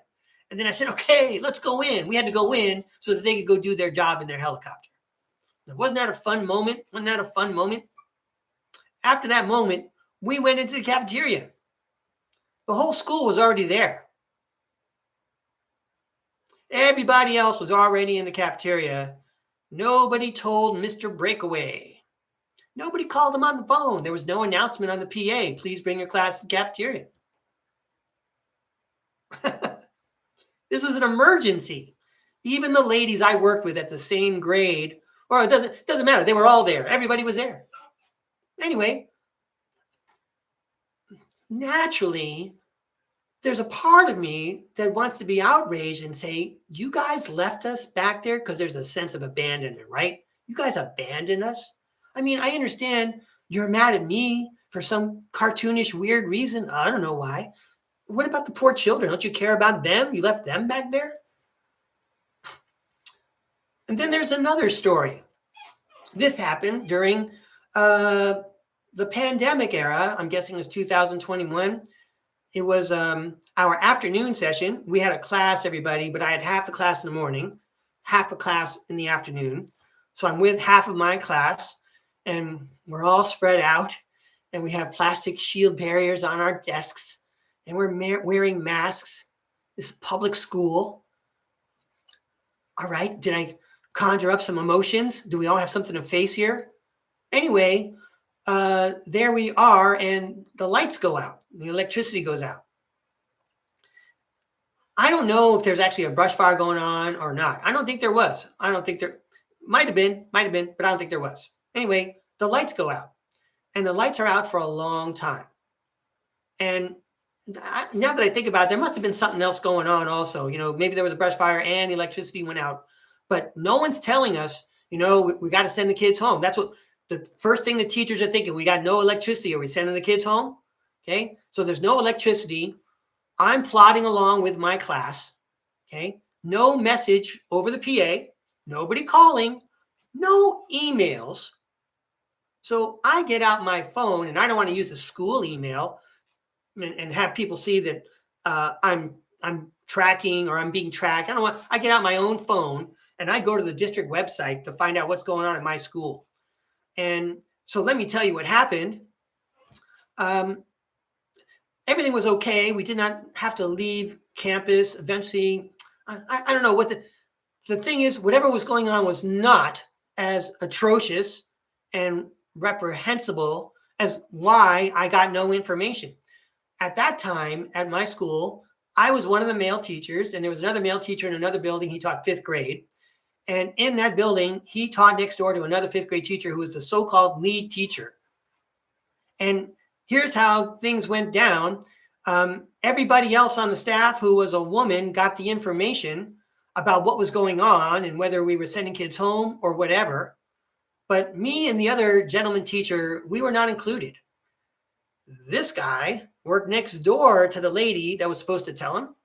Speaker 1: And then I said, okay, let's go in. We had to go in so that they could go do their job in their helicopter. Now, wasn't that a fun moment? After that moment, we went into the cafeteria. The whole school was already there. Everybody else was already in the cafeteria. Nobody told Mr. Breakaway. Nobody called them on the phone. There was no announcement on the PA. Please bring your class to the cafeteria. This was an emergency. Even the ladies I worked with at the same grade, or it doesn't matter. They were all there. Everybody was there. Anyway, naturally, there's a part of me that wants to be outraged and say, you guys left us back there because there's a sense of abandonment, right? You guys abandoned us. I mean, I understand you're mad at me for some cartoonish, weird reason. I don't know why. What about the poor children? Don't you care about them? You left them back there? And then there's another story. This happened during the pandemic era. I'm guessing it was 2021. It was our afternoon session. We had a class, everybody, but I had half the class in the morning, half a class in the afternoon. So I'm with half of my class, and we're all spread out, and we have plastic shield barriers on our desks, and we're wearing masks. This public school. All right, did I conjure up some emotions? Do we all have something to face here? Anyway, there we are, and the lights go out. The electricity goes out. I don't know if there's actually a brush fire going on or not. I don't think there was. I don't think there might have been, but I don't think there was. Anyway, the lights go out, and the lights are out for a long time. And now that I think about it, there must have been something else going on also. Maybe there was a brush fire and the electricity went out, but no one's telling us, we got to send the kids home. That's what the first thing the teachers are thinking. We got no electricity. Are we sending the kids home? Okay. So there's no electricity. I'm plodding along with my class. Okay. No message over the PA, nobody calling, no emails. So I get out my phone, and I don't want to use the school email and have people see that I'm tracking or I'm being tracked. I get out my own phone and I go to the district website to find out what's going on at my school. And so let me tell you what happened. Everything was okay. We did not have to leave campus. Eventually, I don't know what the thing is. Whatever was going on was not as atrocious and reprehensible as why I got no information. At that time, at my school, I was one of the male teachers, and there was another male teacher in another building. He taught fifth grade. And in that building, he taught next door to another fifth grade teacher who was the so-called lead teacher. And here's how things went down. Everybody else on the staff who was a woman got the information about what was going on and whether we were sending kids home or whatever. But me and the other gentleman teacher, we were not included. This guy worked next door to the lady that was supposed to tell him.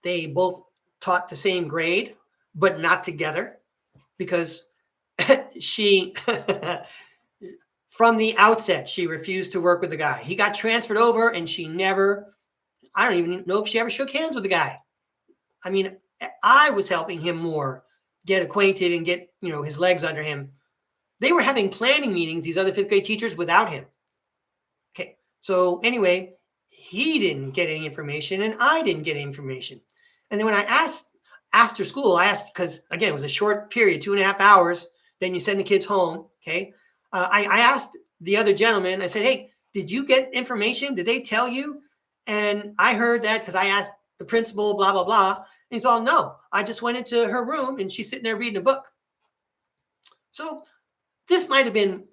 Speaker 1: They both taught the same grade, but not together, because she, from the outset, she refused to work with the guy. He got transferred over, and I don't even know if she ever shook hands with the guy. I mean, I was helping him more get acquainted and get, his legs under him. They were having planning meetings, these other fifth grade teachers, without him. Okay. So anyway, he didn't get any information and I didn't get any information. And then when I asked after school, because again, it was a short period, 2.5 hours, then you send the kids home. Okay. I asked the other gentleman, I said, hey, did you get information? Did they tell you? And I heard that because I asked the principal, blah, blah, blah. And he's all, no, I just went into her room and she's sitting there reading a book. So this might have been,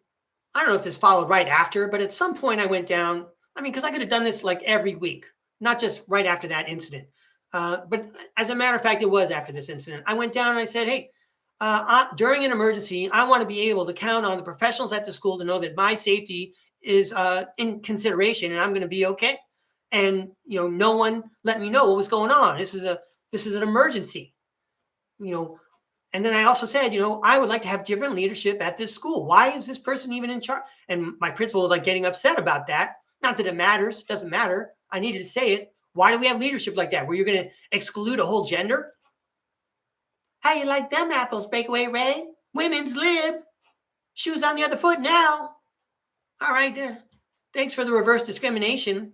Speaker 1: I don't know if this followed right after, but at some point I went down. I mean, because I could have done this like every week, not just right after that incident. But as a matter of fact, it was after this incident. I went down and I said, hey, during an emergency, I want to be able to count on the professionals at the school to know that my safety is in consideration and I'm going to be okay. And, no one let me know what was going on. This is an emergency, And then I also said, I would like to have different leadership at this school. Why is this person even in charge? And my principal was like getting upset about that. Not that it matters. It doesn't matter. I needed to say it. Why do we have leadership like that? Where you're going to exclude a whole gender? How you like them apples, Breakaway Ray? Women's lib. Shoes on the other foot now. All right. Thanks for the reverse discrimination.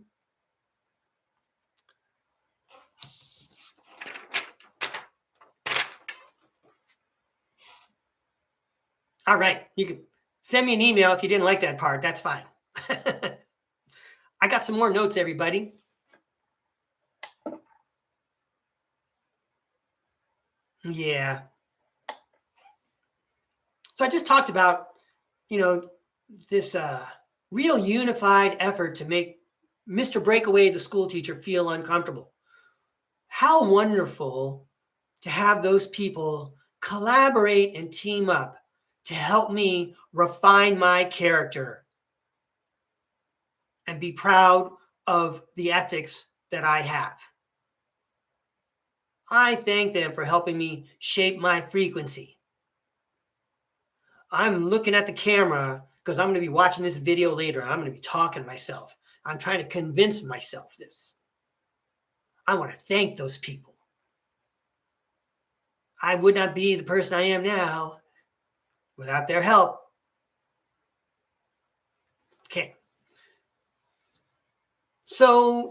Speaker 1: All right. You can Send me an email if you didn't like that part. That's fine. I got some more notes, everybody. Yeah. So I just talked about, this real unified effort to make Mr. Breakaway, the school teacher, feel uncomfortable. How wonderful to have those people collaborate and team up to help me refine my character and be proud of the ethics that I have. I thank them for helping me shape my frequency. I'm looking at the camera because I'm going to be watching this video later. I'm going to be talking to myself. I'm trying to convince myself this. I want to thank those people. I would not be the person I am now without their help. Okay. So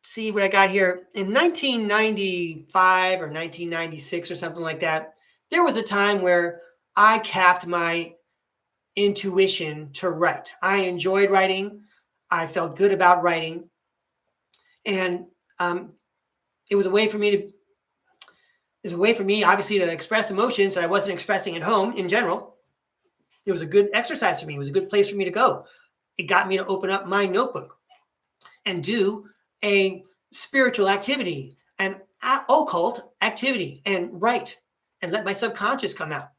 Speaker 1: see what I got here. In 1995 or 1996 or something like that, there was a time where I capped my intuition to write. I enjoyed writing. I felt good about writing. And it was a way for me, obviously, to express emotions that I wasn't expressing at home in general. It was a good exercise for me. It was a good place for me to go. It got me to open up my notebook and do a spiritual activity, an occult activity, and write and let my subconscious come out.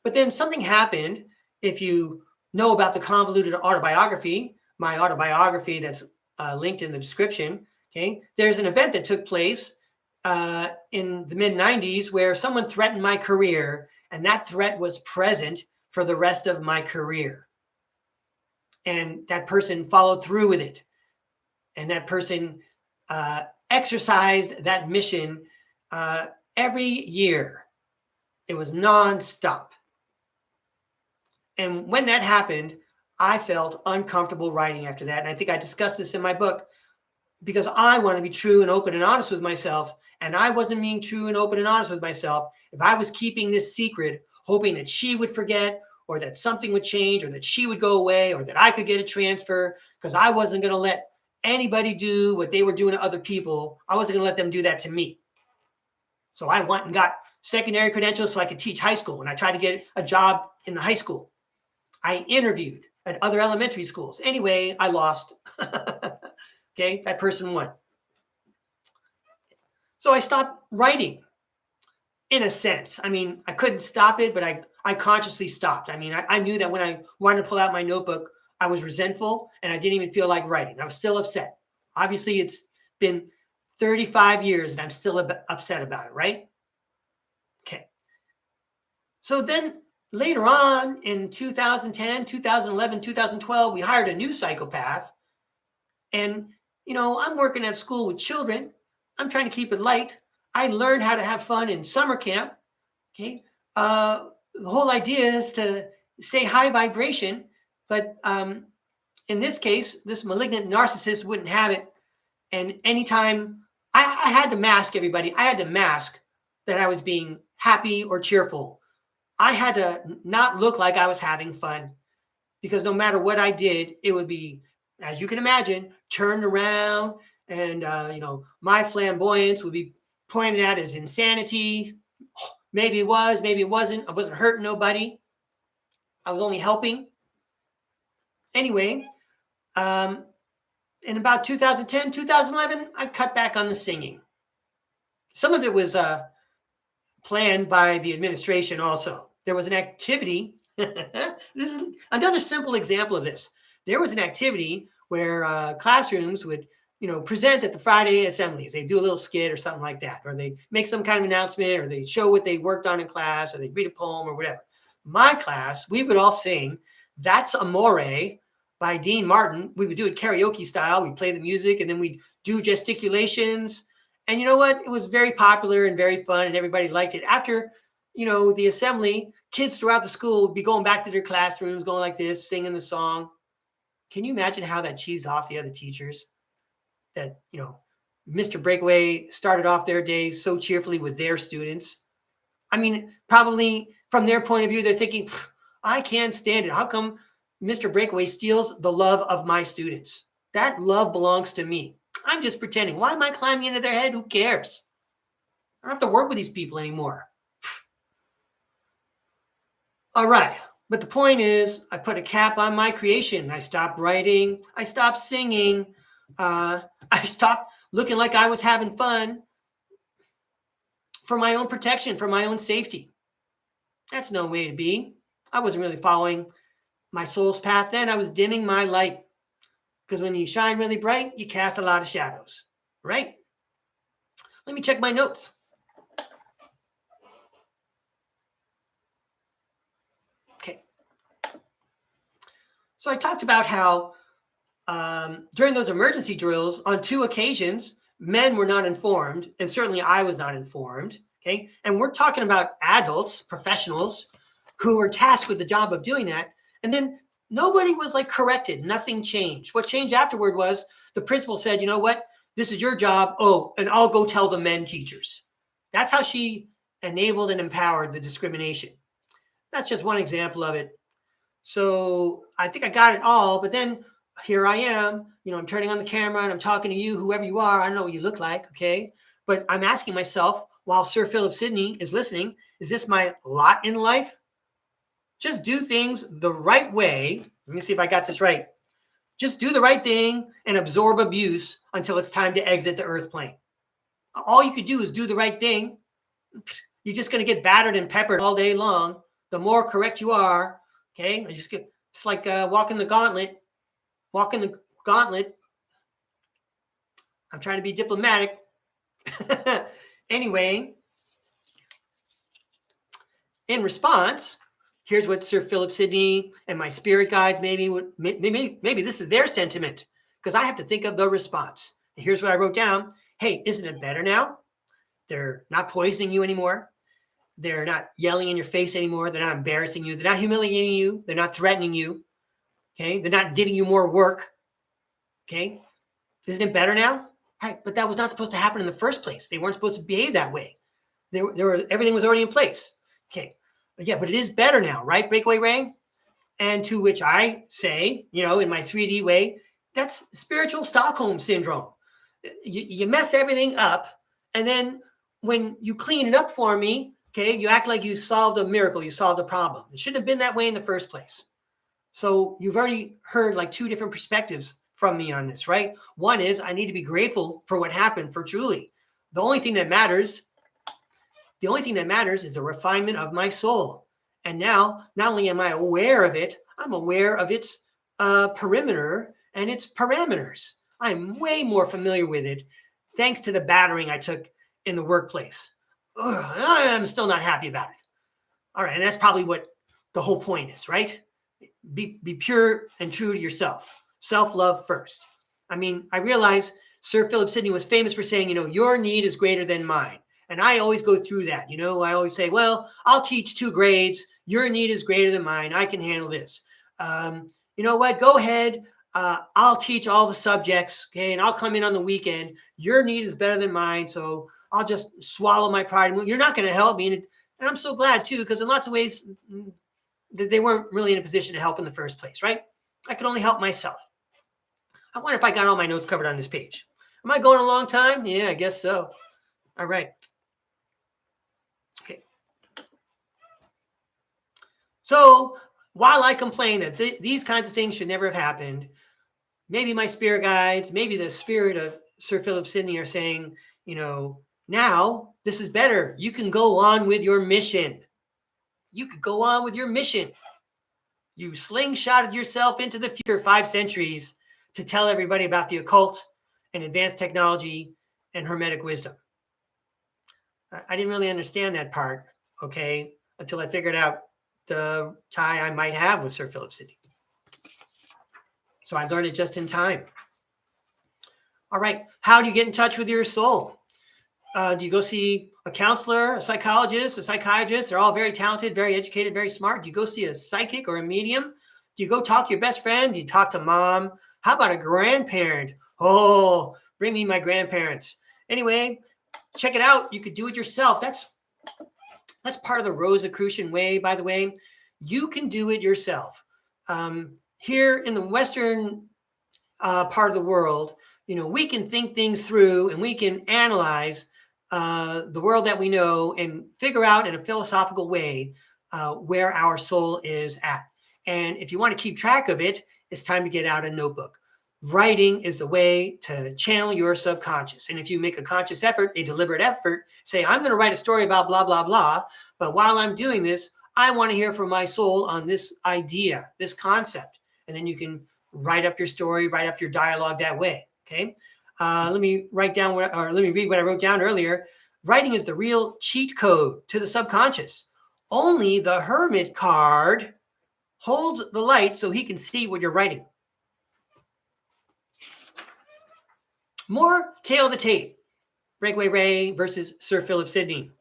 Speaker 1: But then something happened. If you know about the Convoluted Autobiography, my autobiography that's linked in the description, okay, there's an event that took place in the mid-90s where someone threatened my career, and that threat was present for the rest of my career. And that person followed through with it. And that person exercised that mission every year. It was nonstop. And when that happened, I felt uncomfortable writing after that. And I think I discussed this in my book because I want to be true and open and honest with myself. And I wasn't being true and open and honest with myself if I was keeping this secret, hoping that she would forget or that something would change or that she would go away or that I could get a transfer, because I wasn't going to let anybody do what they were doing to other people. I wasn't going to let them do that to me. So I went and got secondary credentials so I could teach high school. And I tried to get a job in the high school. I interviewed at other elementary schools. Anyway, I lost. Okay, that person won. So I stopped writing, in a sense. I mean, I couldn't stop it, but I consciously stopped. I mean, I knew that when I wanted to pull out my notebook, I was resentful and I didn't even feel like writing. I was still upset. Obviously, it's been 35 years and I'm still upset about it, right? Okay. So then later on in 2010, 2011, 2012, we hired a new psychopath. And, I'm working at school with children. I'm trying to keep it light. I learned how to have fun in summer camp. Okay. The whole idea is to stay high vibration. But in this case, this malignant narcissist wouldn't have it. And anytime I had to mask everybody, I had to mask that I was being happy or cheerful. I had to not look like I was having fun, because no matter what I did, it would be, as you can imagine, turned around, and my flamboyance would be pointed at as insanity. Maybe it was, maybe it wasn't. I wasn't hurting nobody. I was only helping. Anyway, in about 2010, 2011, I cut back on the singing. Some of it was planned by the administration also. There was an activity. This is another simple example of this. There was an activity where classrooms would, present at the Friday assemblies. They do a little skit or something like that, or they make some kind of announcement, or they show what they worked on in class, or they read a poem or whatever. My class, we would all sing "That's Amore" by Dean Martin. We would do it karaoke style. We'd play the music and then we'd do gesticulations. And you know what? It was very popular and very fun and everybody liked it. After, the assembly, kids throughout the school would be going back to their classrooms, going like this, singing the song. Can you imagine how that cheesed off the other teachers? That, Mr. Breakaway started off their days so cheerfully with their students. I mean, probably from their point of view, they're thinking, I can't stand it. How come Mr. Breakaway steals the love of my students? That love belongs to me. I'm just pretending. Why am I climbing into their head? Who cares? I don't have to work with these people anymore. All right. But the point is, I put a cap on my creation. I stopped writing. I stopped singing. I stopped looking like I was having fun for my own protection, for my own safety. That's no way to be. I wasn't really following my soul's path then. I was dimming my light. Because when you shine really bright, you cast a lot of shadows, right? Let me check my notes. Okay. So I talked about how during those emergency drills, on 2 occasions, men were not informed, and certainly I was not informed, okay? And we're talking about adults, professionals, who were tasked with the job of doing that, and then nobody was like corrected. Nothing changed. What changed afterward was the principal said, you know what? This is your job. Oh, and I'll go tell the men teachers. That's how she enabled and empowered the discrimination. That's just one example of it. So I think I got it all, but then here I am, I'm turning on the camera and I'm talking to you, whoever you are. I don't know what you look like, okay? But I'm asking myself, while Sir Philip Sidney is listening, is this my lot in life? Just do things the right way. Let me see if I got this right. Just do the right thing and absorb abuse until it's time to exit the earth plane. All you could do is do the right thing. You're just going to get battered and peppered all day long. The more correct you are, okay? It's like walking the gauntlet. Walking the gauntlet. I'm trying to be diplomatic. Anyway, in response, here's what Sir Philip Sidney and my spirit guides maybe this is their sentiment, because I have to think of the response. And here's what I wrote down. Hey, isn't it better now? They're not poisoning you anymore. They're not yelling in your face anymore. They're not embarrassing you. They're not humiliating you. They're not threatening you. Okay. They're not giving you more work. Okay. Isn't it better now? Right. But that was not supposed to happen in the first place. They weren't supposed to behave that way. Everything was already in place. Okay. Yeah, but it is better now, right, Breakaway Ray? And to which I say, in my 3D way, that's spiritual Stockholm syndrome. You mess everything up, and then when you clean it up for me, okay, you act like you solved a miracle, you solved a problem. It shouldn't have been that way in the first place. So you've already heard like 2 different perspectives from me on this, right? One is I need to be grateful for what happened for Julie. The only thing that matters is the refinement of my soul. And now, not only am I aware of it, I'm aware of its perimeter and its parameters. I'm way more familiar with it thanks to the battering I took in the workplace. I'm still not happy about it. All right, and that's probably what the whole point is, right? Be pure and true to yourself. Self-love first. I mean, I realize Sir Philip Sidney was famous for saying, your need is greater than mine. And I always go through that. I always say, well, I'll teach 2 grades. Your need is greater than mine. I can handle this. You know what? Go ahead. I'll teach all the subjects. Okay. And I'll come in on the weekend. Your need is better than mine. So I'll just swallow my pride. You're not going to help me. And I'm so glad too, because in lots of ways, they weren't really in a position to help in the first place, right? I could only help myself. I wonder if I got all my notes covered on this page. Am I going a long time? Yeah, I guess so. All right. Okay. So while I complain that these kinds of things should never have happened, maybe my spirit guides, maybe the spirit of Sir Philip Sidney are saying, now this is better. You can go on with your mission. You could go on with your mission. You slingshotted yourself into the future 5 centuries to tell everybody about the occult and advanced technology and hermetic wisdom. I didn't really understand that part, okay, until I figured out the tie I might have with Sir Philip Sidney. So I learned it just in time. All right, how do you get in touch with your soul? Do you go see a counselor, a psychologist, a psychiatrist? They're all very talented, very educated, very smart. Do you go see a psychic or a medium? Do you go talk to your best friend? Do you talk to mom? How about a grandparent? Oh, bring me my grandparents. Anyway, check it out. You could do it yourself. That's part of the Rosicrucian way, by the way. you can do it yourself. Here in the Western part of the world, we can think things through and we can analyze the world that we know and figure out in a philosophical way where our soul is at. And if you want to keep track of it, it's time to get out a notebook. Writing is the way to channel your subconscious. And if you make a conscious effort, a deliberate effort, say, I'm going to write a story about blah, blah, blah. But while I'm doing this, I want to hear from my soul on this idea, this concept. And then you can write up your story, write up your dialogue that way. Okay. Let me read what I wrote down earlier. Writing is the real cheat code to the subconscious. Only the Hermit card holds the light so he can see what you're writing. More tail of the tape. Breakaway Ray versus Sir Philip Sidney.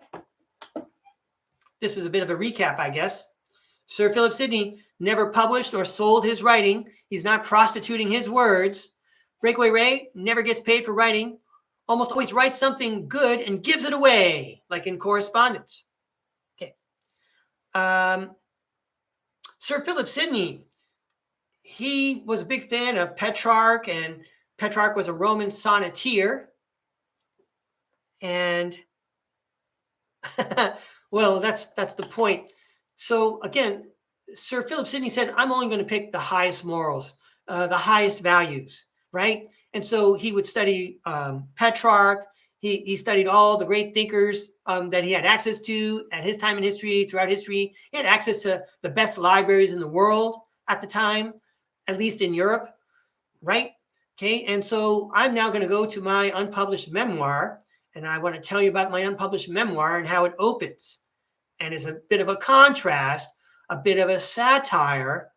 Speaker 1: This is a bit of a recap, I guess. Sir Philip Sidney never published or sold his writing. He's not prostituting his words. Breakaway Ray never gets paid for writing. Almost always writes something good and gives it away, like in correspondence. Okay. Sir Philip Sidney, he was a big fan of Petrarch, and Petrarch was a Roman sonneteer. And, well, that's the point. So again, Sir Philip Sidney said, I'm only going to pick the highest morals, the highest values, right? And so he would study Petrarch. He studied all the great thinkers that he had access to at his time in history, throughout history. He had access to the best libraries in the world at the time, at least in Europe, right? Okay, and so I'm now going to go to my unpublished memoir, and I want to tell you about my unpublished memoir and how it opens. And it's a bit of a contrast, a bit of a satire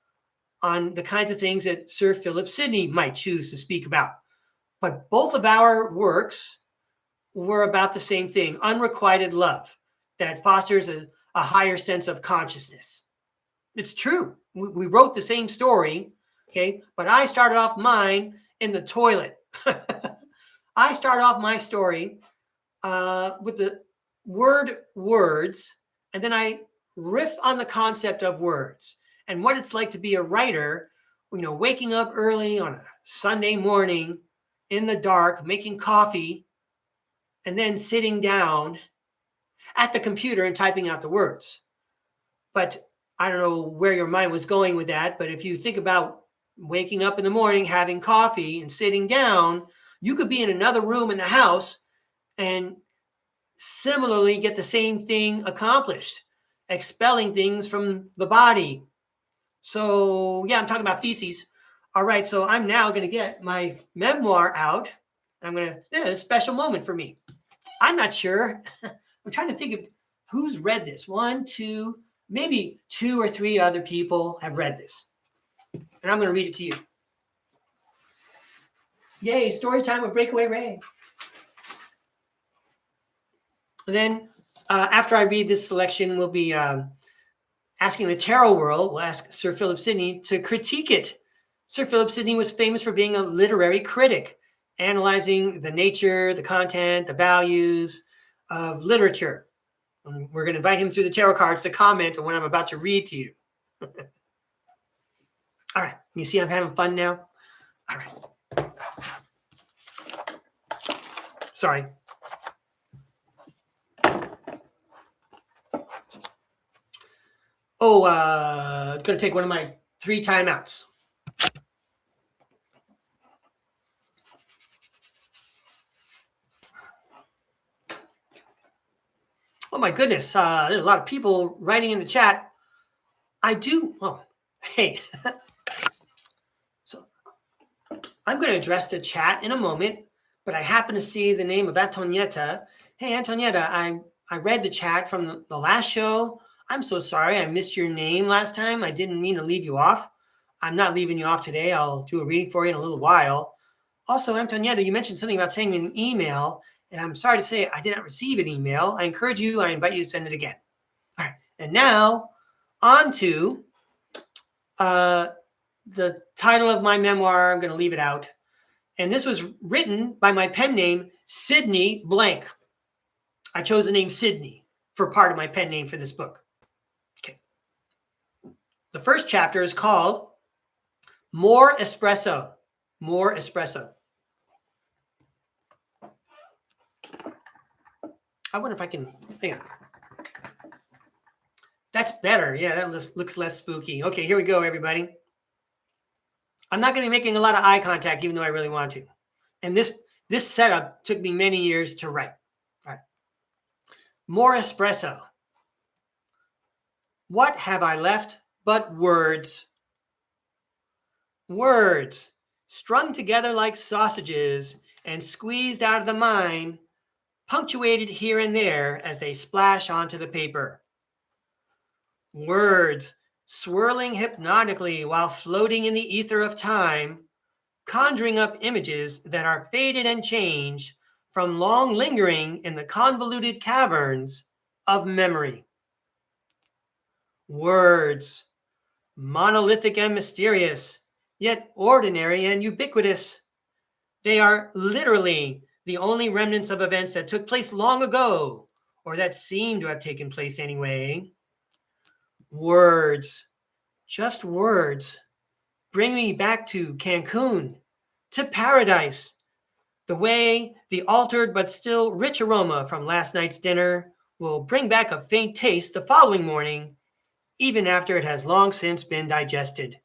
Speaker 1: on the kinds of things that Sir Philip Sidney might choose to speak about. But both of our works were about the same thing, unrequited love that fosters a higher sense of consciousness. It's true. We wrote the same story, okay? But I started off mine in the toilet. I start off my story with the word words, and then I riff on the concept of words and what it's like to be a writer, waking up early on a Sunday morning in the dark, making coffee, and then sitting down at the computer and typing out the words. But I don't know where your mind was going with that, but if you think about waking up in the morning, having coffee, and sitting down, you could be in another room in the house and similarly get the same thing accomplished, expelling things from the body. So yeah, I'm talking about feces. All right, so I'm now going to get my memoir out. This is a special moment for me. I'm not sure. I'm trying to think of who's read this. 1, 2, maybe 2 or 3 other people have read this. And I'm going to read it to you. Yay, story time with Breakaway Ray. And then after I read this selection, we'll be asking the tarot world, we'll ask Sir Philip Sidney to critique it. Sir Philip Sidney was famous for being a literary critic, analyzing the nature, the content, the values of literature. And we're going to invite him through the tarot cards to comment on what I'm about to read to you. All right, you see I'm having fun now? All right. Sorry. It's going to take one of my 3 timeouts. Oh my goodness, there's a lot of people writing in the chat. Hey. So I'm going to address the chat in a moment, but I happen to see the name of Antonietta. Hey, Antonietta, I read the chat from the last show. I'm so sorry I missed your name last time. I didn't mean to leave you off. I'm not leaving you off today. I'll do a reading for you in a little while. Also, Antonietta, you mentioned something about sending me an email, and I'm sorry to say I did not receive an email. I invite you to send it again. All right, and now on to the title of my memoir. I'm going to leave it out. And this was written by my pen name, Sidney Blank. I chose the name Sidney for part of my pen name for this book. Okay. The first chapter is called More Espresso. More Espresso. I wonder if I can, hang on. That's better. Yeah, that looks less spooky. Okay, here we go, everybody. I'm not going to be making a lot of eye contact, even though I really want to. And this setup took me many years to write. All right. More espresso. What have I left but words? Words, strung together like sausages and squeezed out of the mind, punctuated here and there as they splash onto the paper. Words, swirling hypnotically while floating in the ether of time, conjuring up images that are faded and changed from long lingering in the convoluted caverns of memory. Words, monolithic and mysterious, yet ordinary and ubiquitous. They are literally the only remnants of events that took place long ago, or that seem to have taken place anyway. Words, just words, bring me back to Cancun, to paradise, the way the altered but still rich aroma from last night's dinner will bring back a faint taste the following morning, even after it has long since been digested.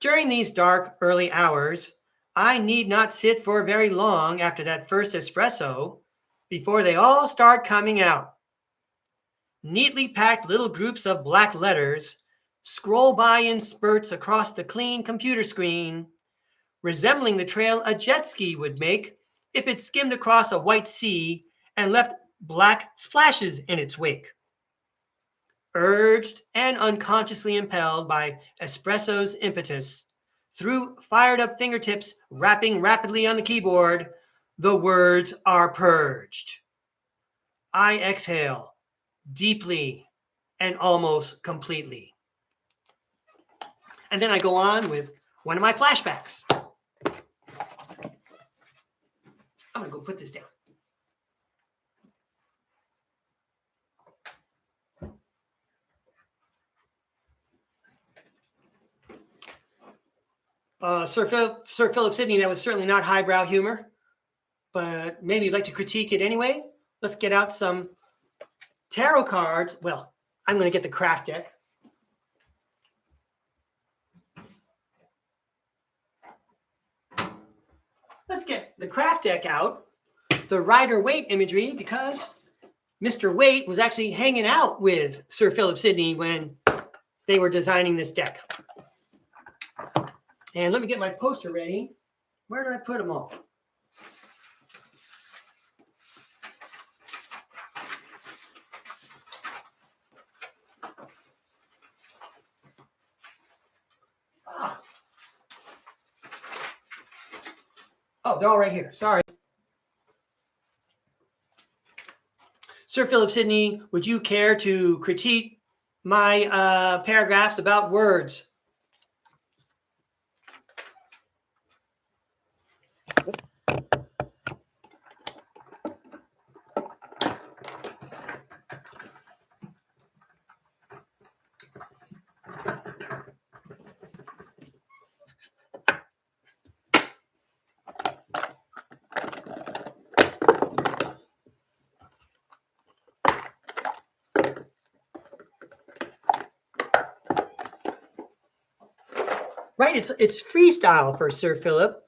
Speaker 1: During these dark early hours, I need not sit for very long after that first espresso before they all start coming out. Neatly packed little groups of black letters scroll by in spurts across the clean computer screen, resembling the trail a jet ski would make if it skimmed across a white sea and left black splashes in its wake. Urged and unconsciously impelled by espresso's impetus, through fired-up fingertips rapping rapidly on the keyboard, the words are purged. I exhale deeply and almost completely. And then I go on with one of my flashbacks. I'm going to go put this down. Sir Philip Sidney, that was certainly not highbrow humor, but maybe you'd like to critique it anyway. Let's get out some tarot cards. Well, I'm going to get the craft deck. Let's get the craft deck out, the Rider-Waite imagery, because Mr. Waite was actually hanging out with Sir Philip Sidney when they were designing this deck. And let me get my poster ready. Where did I put them all? Oh, they're all right here. Sorry. Sir Philip Sidney, would you care to critique my paragraphs about words? Right, it's freestyle for Sir Philip.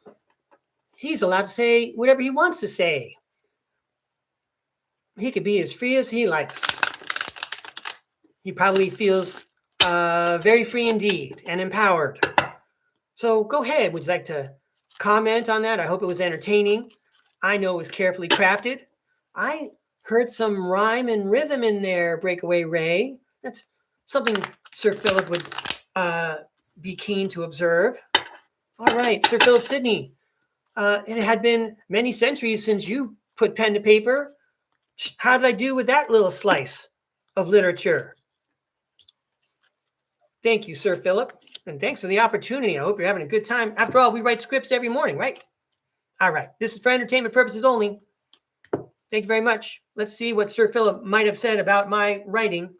Speaker 1: He's allowed to say whatever he wants to say. He could be as free as he likes. He probably feels very free indeed and empowered. So go ahead. Would you like to comment on that? I hope it was entertaining. I know it was carefully crafted. I heard some rhyme and rhythm in there, Breakaway Ray. That's something Sir Philip would be keen to observe. All right, Sir Philip Sidney. It had been many centuries since you put pen to paper. How did I do with that little slice of literature? Thank you, Sir Philip. And thanks for the opportunity. I hope you're having a good time. After all, we write scripts every morning, right? All right. This is for entertainment purposes only. Thank you very much. Let's see what Sir Philip might have said about my writing.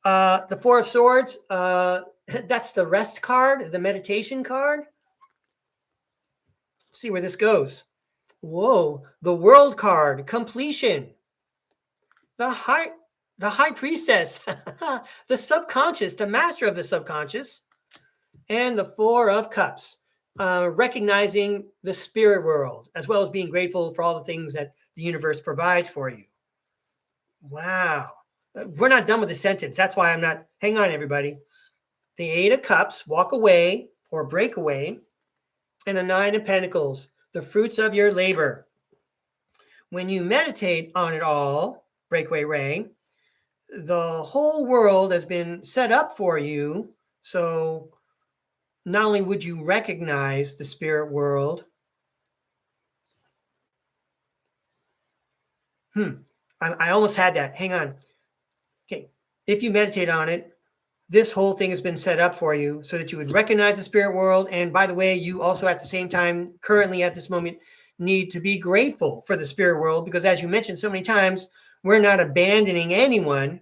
Speaker 1: The Four of Swords, that's the rest card, the meditation card. Let's see where this goes. Whoa, the World card, completion. The High Priestess, the subconscious, the master of the subconscious, and the Four of Cups, recognizing the spirit world, as well as being grateful for all the things that the universe provides for you. Wow. We're not done with the sentence. That's why I'm not. Hang on, everybody. The Eight of Cups, walk away or break away, and the Nine of Pentacles, the fruits of your labor. When you meditate on it all, Breakaway Ray, the whole world has been set up for you. So not only would you recognize the spirit world, I almost had that. Hang on. Okay. If you meditate on it, this whole thing has been set up for you so that you would recognize the spirit world. And by the way, you also at the same time, currently at this moment, need to be grateful for the spirit world, because as you mentioned so many times, we're not abandoning anyone,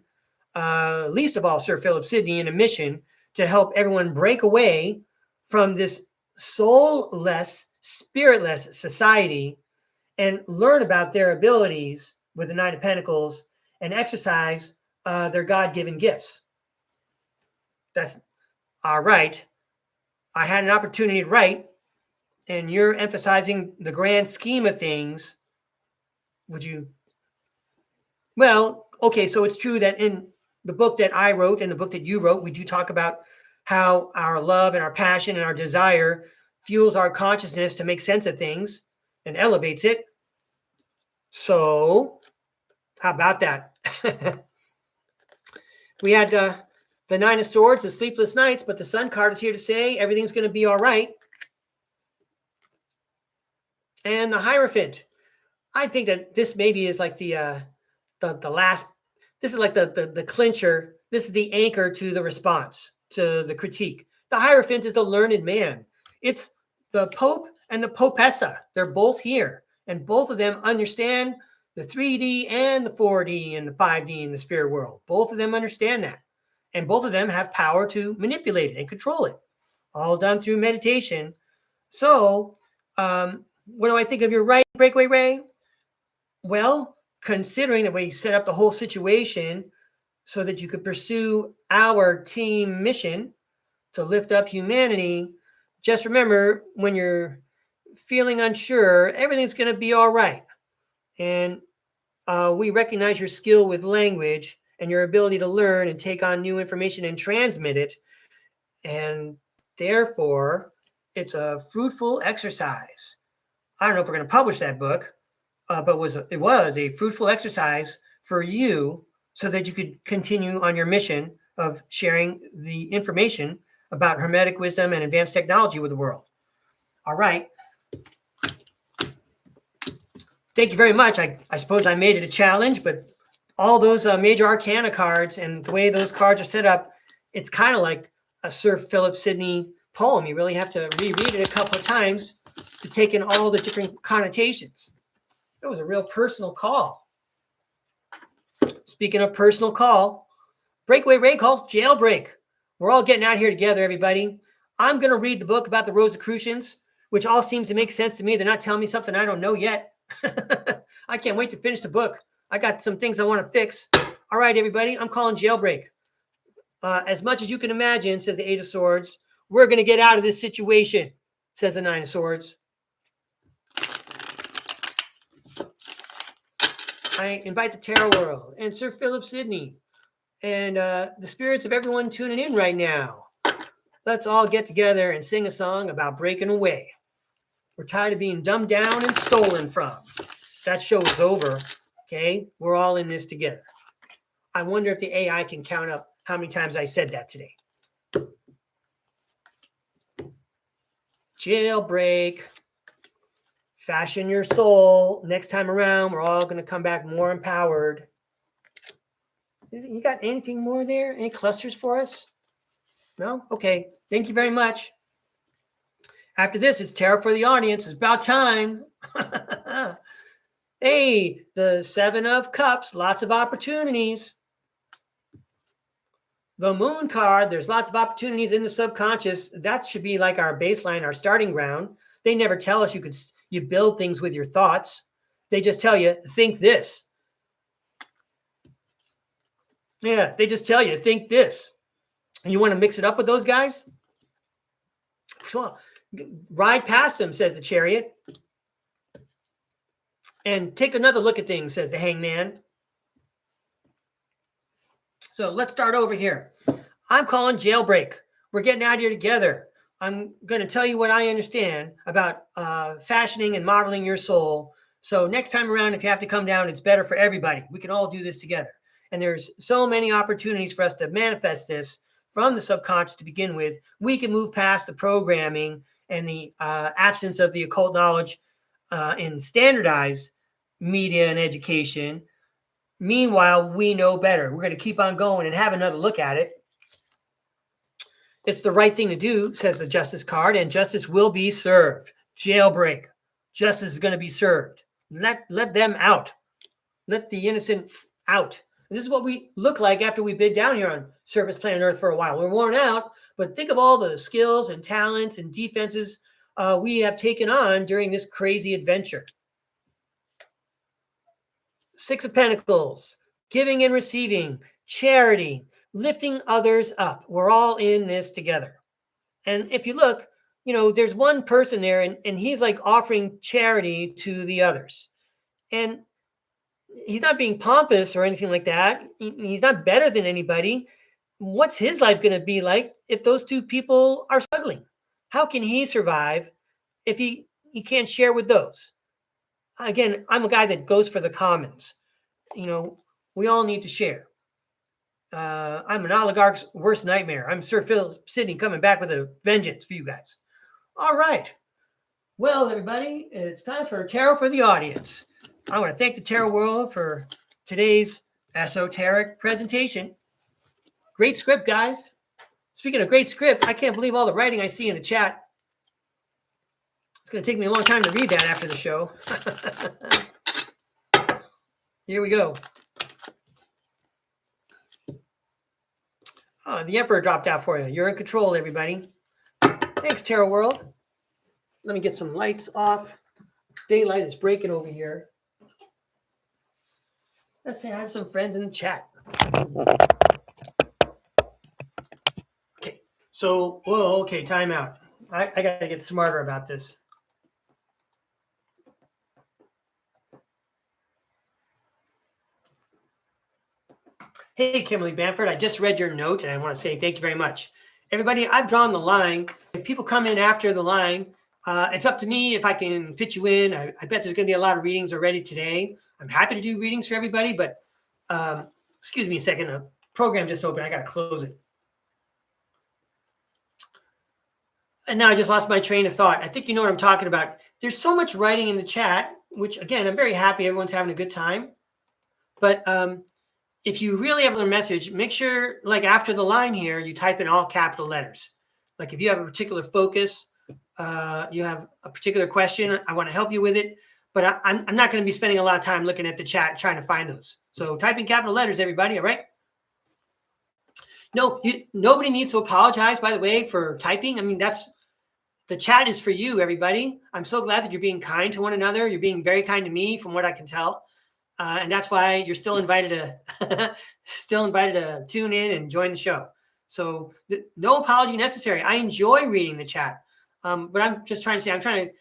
Speaker 1: least of all Sir Philip Sidney, in a mission to help everyone break away from this soulless, spiritless society and learn about their abilities with the Nine of Pentacles and exercise their God-given gifts. That's all right. I had an opportunity to write, and you're emphasizing the grand scheme of things. Would you? Well, okay, so it's true that in the book that I wrote and the book that you wrote, we do talk about how our love and our passion and our desire fuels our consciousness to make sense of things and elevates it. So how about that? We had the Nine of Swords, the sleepless nights, but the Sun card is here to say everything's going to be all right. And the Hierophant. I think that this maybe is like the last. This is like the clincher. This is the anchor to the response to the critique. The Hierophant is the learned man. It's the Pope and the Popessa. They're both here, and both of them understand the 3D and the 4D and the 5D in the spirit world. Both of them understand that. And both of them have power to manipulate it and control it. All done through meditation. So, what do I think of your right, Breakaway Ray? Well, considering that we set up the whole situation so that you could pursue our team mission to lift up humanity, just remember, when you're feeling unsure, everything's going to be all right. And we recognize your skill with language and your ability to learn and take on new information and transmit it. And therefore, it's a fruitful exercise. I don't know if we're going to publish that book, but it was a fruitful exercise for you so that you could continue on your mission of sharing the information about Hermetic wisdom and advanced technology with the world. All right. Thank you very much. I suppose I made it a challenge, but all those major arcana cards and the way those cards are set up, it's kind of like a Sir Philip Sidney poem. You really have to reread it a couple of times to take in all the different connotations. It was a real personal call. Speaking of personal call, Breakaway Ray calls jailbreak. We're all getting out here together, everybody. I'm going to read the book about the Rosicrucians, which all seems to make sense to me. They're not telling me something I don't know yet. I can't wait to finish the book. I got some things I want to fix. All right, everybody, I'm calling jailbreak. As much as you can imagine, says the Eight of Swords, we're going to get out of this situation, says the Nine of Swords. I invite the Tarot World and Sir Philip Sidney and the spirits of everyone tuning in right now. Let's all get together and sing a song about breaking away. We're tired of being dumbed down and stolen from. That show is over, okay? We're all in this together. I wonder if the AI can count up how many times I said that today. Jailbreak. Fashion your soul. Next time around, we're all going to come back more empowered. You got anything more there? Any clusters for us? No? Okay. Thank you very much. After this, it's tarot for the audience. It's about time. Hey, the Seven of Cups. Lots of opportunities. The moon card, there's lots of opportunities in the subconscious. That should be like our baseline, our starting ground. They never tell us you build things with your thoughts. They just tell you, think this. Yeah, they just tell you, think this. And you want to mix it up with those guys? Well, ride past them, says the chariot. And take another look at things, says the hangman. So let's start over here. I'm calling jailbreak. We're getting out of here together. I'm going to tell you what I understand about fashioning and modeling your soul. So next time around, if you have to come down, it's better for everybody. We can all do this together. And there's so many opportunities for us to manifest this from the subconscious to begin with. We can move past the programming and the absence of the occult knowledge in standardized media and education. Meanwhile, we know better. We're going to keep on going and have another look at it. It's the right thing to do, says the justice card, and justice will be served. Jailbreak. Justice is going to be served. Let them out. Let the innocent out. And this is what we look like after we've been down here on Surface Planet Earth for a while. We're worn out, but think of all the skills and talents and defenses we have taken on during this crazy adventure. Six of Pentacles, giving and receiving, charity, lifting others up. We're all in this together. And if you look, there's one person there and he's like offering charity to the others. And he's not being pompous or anything like that. He's not better than anybody. What's his life going to be like if those two people are struggling? How can he survive if he can't share with those? Again, I'm a guy that goes for the commons. We all need to share. I'm an oligarch's worst nightmare. I'm Sir Philip Sidney coming back with a vengeance for you guys. All right. Well, everybody, it's time for tarot for the audience. I want to thank the Tarot World for today's esoteric presentation. Great script, guys. Speaking of great script, I can't believe all the writing I see in the chat. It's going to take me a long time to read that after the show. Here we go. Oh, the Emperor dropped out for you. You're in control, everybody. Thanks, Tarot World. Let me get some lights off. Daylight is breaking over here. Let's say I have some friends in the chat. Okay, so, okay, time out. I got to get smarter about this. Hey, Kimberly Bamford, I just read your note and I want to say thank you very much. Everybody, I've drawn the line. If people come in after the line, it's up to me if I can fit you in. I bet there's going to be a lot of readings already today. I'm happy to do readings for everybody, but excuse me a second. The program just opened. I got to close it. And now I just lost my train of thought. I think you know what I'm talking about. There's so much writing in the chat, which, again, I'm very happy everyone's having a good time. But if you really have a message, make sure, like after the line here, you type in all capital letters. Like if you have a particular focus, you have a particular question, I want to help you with it. But I'm not going to be spending a lot of time looking at the chat trying to find those. So type in capital letters, everybody, all right? No, nobody needs to apologize, by the way, for typing. I mean, the chat is for you, everybody. I'm so glad that you're being kind to one another. You're being very kind to me from what I can tell. And that's why you're still invited to tune in and join the show. So no apology necessary. I enjoy reading the chat. But I'm just trying to say, I'm trying to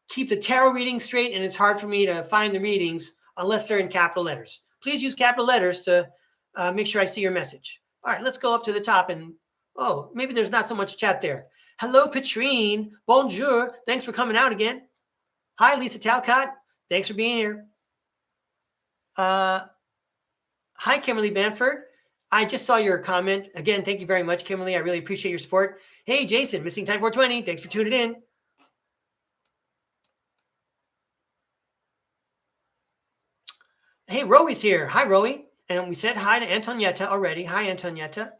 Speaker 1: keep the tarot reading straight, and it's hard for me to find the readings unless they're in capital letters. Please use capital letters to make sure I see your message. All right, let's go up to the top and, maybe there's not so much chat there. Hello, Patrine. Bonjour. Thanks for coming out again. Hi, Lisa Talcott. Thanks for being here. Hi, Kimberly Bamford. I just saw your comment. Again, thank you very much, Kimberly. I really appreciate your support. Hey, Jason, Missing Time 420. Thanks for tuning in. Hey, Roey's here. Hi, Roey. And we said hi to Antonietta already. Hi, Antonietta.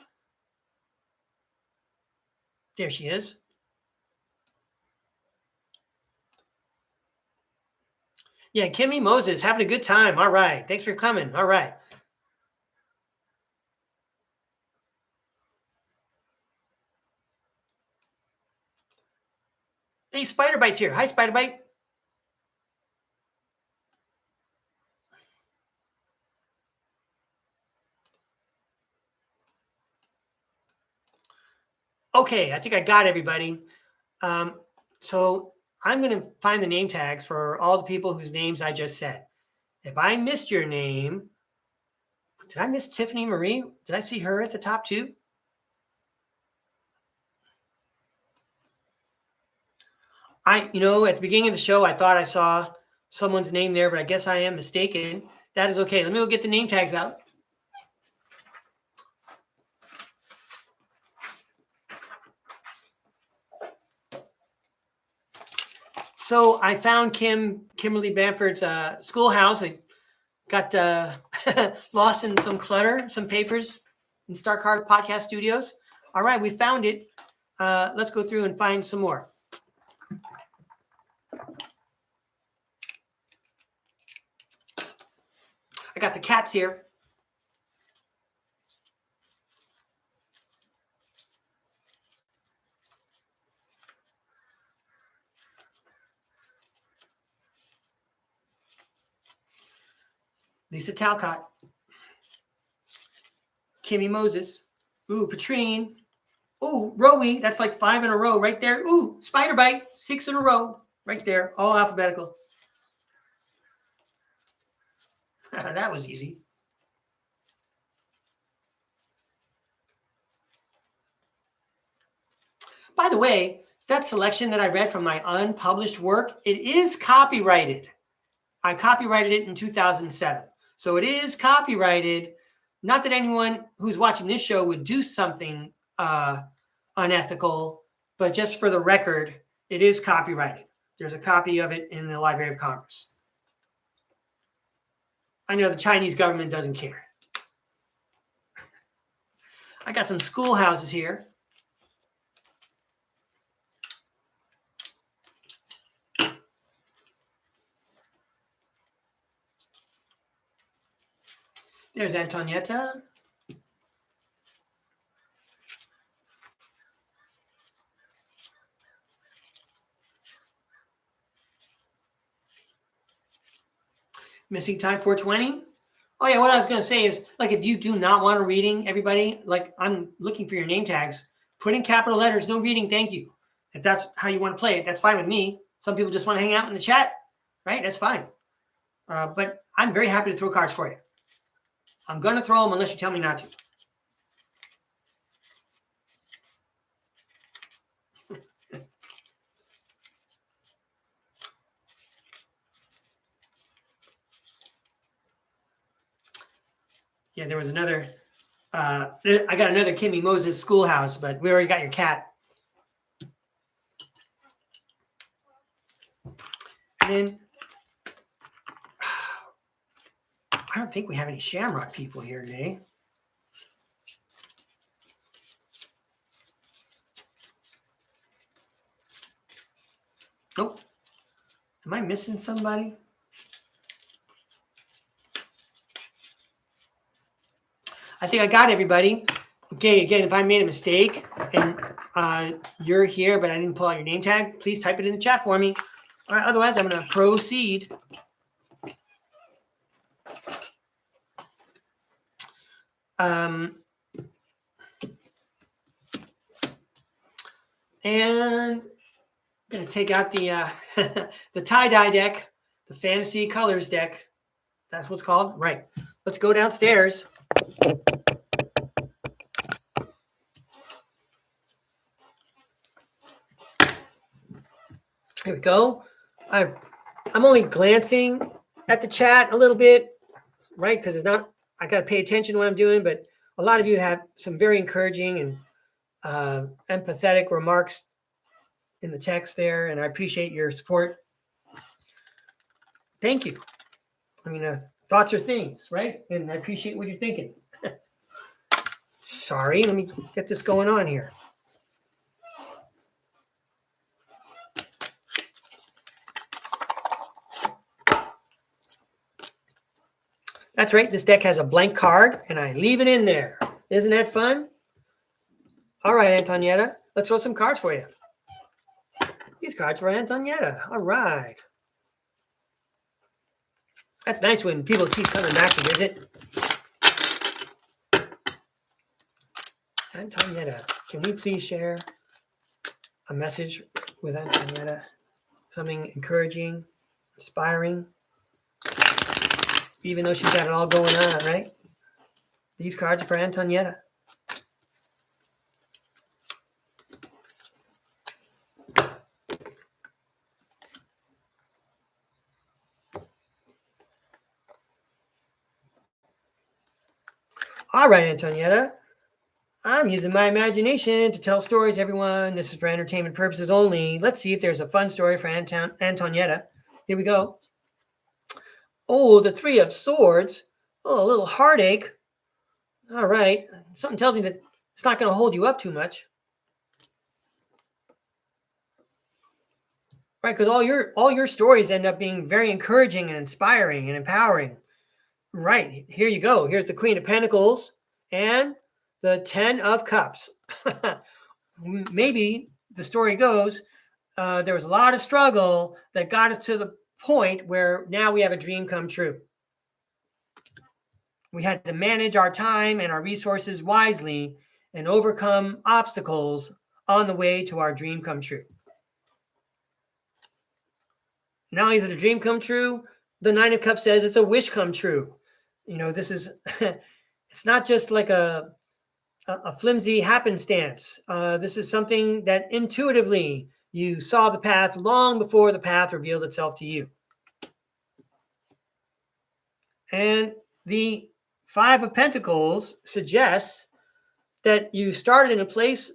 Speaker 1: There she is. Yeah, Kimmy Moses, having a good time. All right. Thanks for coming. All right. Hey, Spider Bite's here. Hi, Spider Bite. Okay, I think I got everybody. So I'm going to find the name tags for all the people whose names I just said. If I missed your name, did I miss Tiffany Marie? Did I see her at the top too? At the beginning of the show, I thought I saw someone's name there, but I guess I am mistaken. That is okay. Let me go get the name tags out. So I found Kimberly Bamford's schoolhouse. I got lost in some clutter, some papers in StarCard Podcast Studios. All right, we found it. Let's go through and find some more. I got the cats here. Lisa Talcott. Kimmy Moses. Ooh, Patrine. Ooh, Rowie. That's like 5 in a row right there. Ooh, Spider Bite. 6 in a row right there. All alphabetical. That was easy. By the way, that selection that I read from my unpublished work, it is copyrighted. I copyrighted it in 2007. So it is copyrighted. Not that anyone who's watching this show would do something unethical, but just for the record, it is copyrighted. There's a copy of it in the Library of Congress. I know the Chinese government doesn't care. I got some schoolhouses here. There's Antonietta. Missing time 420. Oh yeah, what I was going to say is, like, if you do not want a reading, everybody, like, I'm looking for your name tags. Put in capital letters, no reading, thank you. If that's how you want to play it, that's fine with me. Some people just want to hang out in the chat, right? That's fine. But I'm very happy to throw cards for you. I'm going to throw them unless you tell me not to. Yeah, there was another. I got another Kimmy Moses schoolhouse, but we already got your cat. And then I don't think we have any Shamrock people here today. Nope. Am I missing somebody? I think I got everybody. Okay, again, if I made a mistake and you're here, but I didn't pull out your name tag, please type it in the chat for me. All right, otherwise I'm going to proceed. And I'm going to take out the the tie-dye deck, the Fantasy Colors deck. That's what it's called? Right. Let's go downstairs. Here we go. I'm only glancing at the chat a little bit, right? Because it's not, I got to pay attention to what I'm doing, but a lot of you have some very encouraging and empathetic remarks in the text there, and I appreciate your support. Thank you. I mean, thoughts are things, right? And I appreciate what you're thinking. Sorry, let me get this going on here. That's right, this deck has a blank card, and I leave it in there. Isn't that fun? All right, Antonietta, let's throw some cards for you. These cards for Antonietta. All right. That's nice when people keep coming back to visit. Antonietta, can we please share a message with Antonietta? Something encouraging, inspiring, even though she's got it all going on, right? These cards are for Antonietta. All right, Antonietta. I'm using my imagination to tell stories, everyone. This is for entertainment purposes only. Let's see if there's a fun story for Antonietta. Here we go. Oh, the Three of Swords. Oh, a little heartache. All right. Something tells me that it's not going to hold you up too much. Right, because all your stories end up being very encouraging and inspiring and empowering. Right, here you go. Here's the Queen of Pentacles and the Ten of Cups. Maybe the story goes, there was a lot of struggle that got us to the point where now we have a dream come true. We had to manage our time and our resources wisely and overcome obstacles on the way to our dream come true. Not only is it a dream come true, the Nine of Cups says it's a wish come true. You know, this is, it's not just like a flimsy happenstance. This is something that intuitively you saw the path long before the path revealed itself to you. And the Five of Pentacles suggests that you started in a place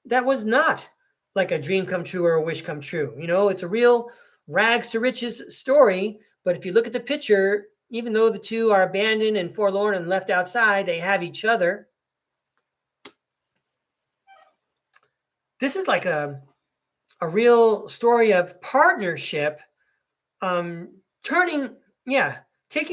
Speaker 1: that was not like a dream come true or a wish come true. You know, it's a real rags to riches story. But if you look at the picture, even though the two are abandoned and forlorn and left outside, they have each other. This is like a real story of partnership, taking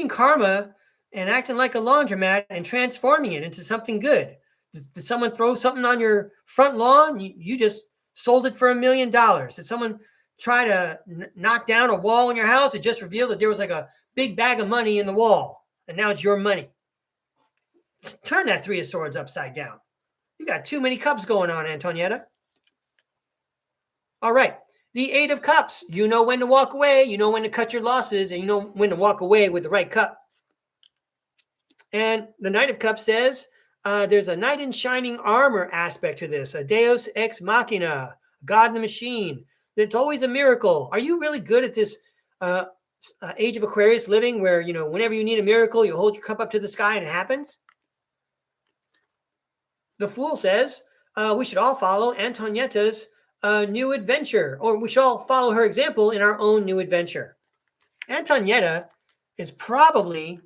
Speaker 1: karma and acting like a laundromat and transforming it into something good. Did someone throw something on your front lawn? You just sold it for $1 million. Did someone try to knock down a wall in your house? It just revealed that there was like a big bag of money in the wall, and now it's your money. Turn that Three of Swords upside down. You got too many cups going on, Antonietta. All right, the Eight of Cups. You know when to walk away, you know when to cut your losses, and you know when to walk away with the right cup. And the Knight of Cups says there's a knight in shining armor aspect to this, a deus ex machina, God in the machine. It's always a miracle. Are you really good at this age of Aquarius living where, you know, whenever you need a miracle, you hold your cup up to the sky and it happens? The Fool says we should all follow Antonietta's new adventure, or we should all follow her example in our own new adventure. Antonietta is probably,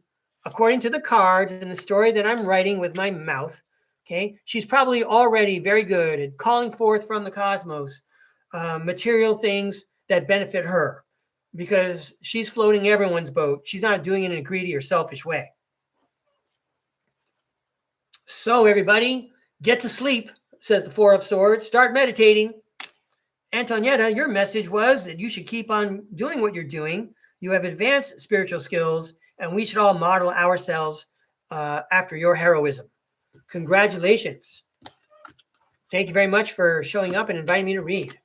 Speaker 1: according to the cards and the story that I'm writing with my mouth, okay, she's probably already very good at calling forth from the cosmos material things that benefit her, because she's floating everyone's boat. She's not doing it in a greedy or selfish way. So everybody, get to sleep, says the Four of Swords. Start meditating. Antonietta, your message was that you should keep on doing what you're doing. You have advanced spiritual skills, and we should all model ourselves after your heroism. Congratulations. Thank you very much for showing up and inviting me to read.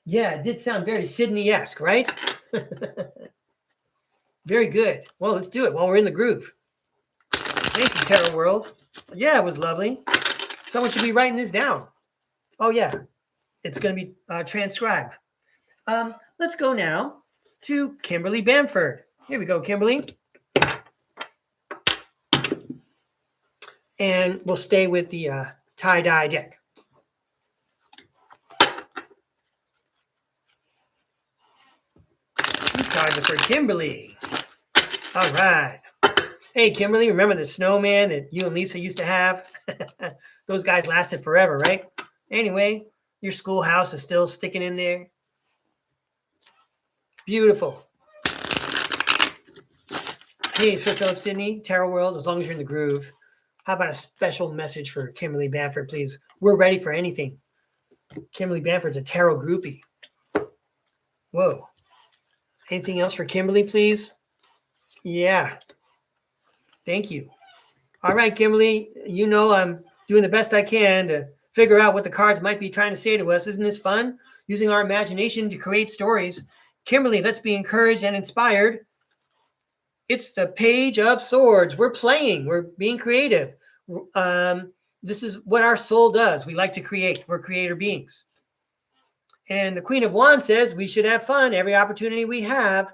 Speaker 1: Yeah, it did sound very Sidney-esque, right? Very good. Well, let's do it while we're in the groove. Thank you, Tarot World. Yeah, it was lovely. Someone should be writing this down. Oh, yeah. It's going to be transcribed. Let's go now to Kimberly Bamford. Here we go, Kimberly. And we'll stay with the tie-dye deck. These cards are for Kimberly. All right. Hey, Kimberly, remember the snowman that you and Lisa used to have? Those guys lasted forever, right? Anyway, your schoolhouse is still sticking in there. Beautiful. Hey, Sir Philip Sidney, Tarot World, as long as you're in the groove, how about a special message for Kimberly Bamford, please? We're ready for anything. Kimberly Bamford's a tarot groupie. Whoa. Anything else for Kimberly, please? Yeah. Thank you. All right, Kimberly, you know I'm doing the best I can to figure out what the cards might be trying to say to us. Isn't this fun? Using our imagination to create stories. Kimberly, let's be encouraged and inspired. It's the Page of Swords. We're playing. We're being creative. This is what our soul does. We like to create. We're creator beings. And the Queen of Wands says we should have fun every opportunity we have.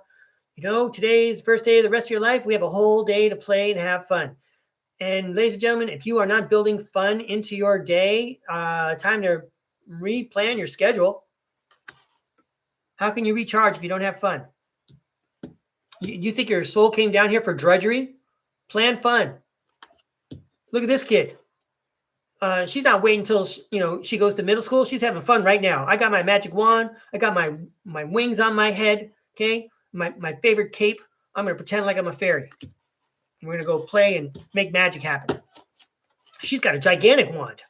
Speaker 1: You know, today's first day of the rest of your life. We have a whole day to play and have fun. And ladies and gentlemen, if you are not building fun into your day, time to replan your schedule. How can you recharge if you don't have fun? You think your soul came down here for drudgery? Plan fun. Look at this kid. She's not waiting until she goes to middle school. She's having fun right now. I got my magic wand. I got my wings on my head. Okay, my favorite cape. I'm gonna pretend like I'm a fairy. We're going to go play and make magic happen. She's got a gigantic wand.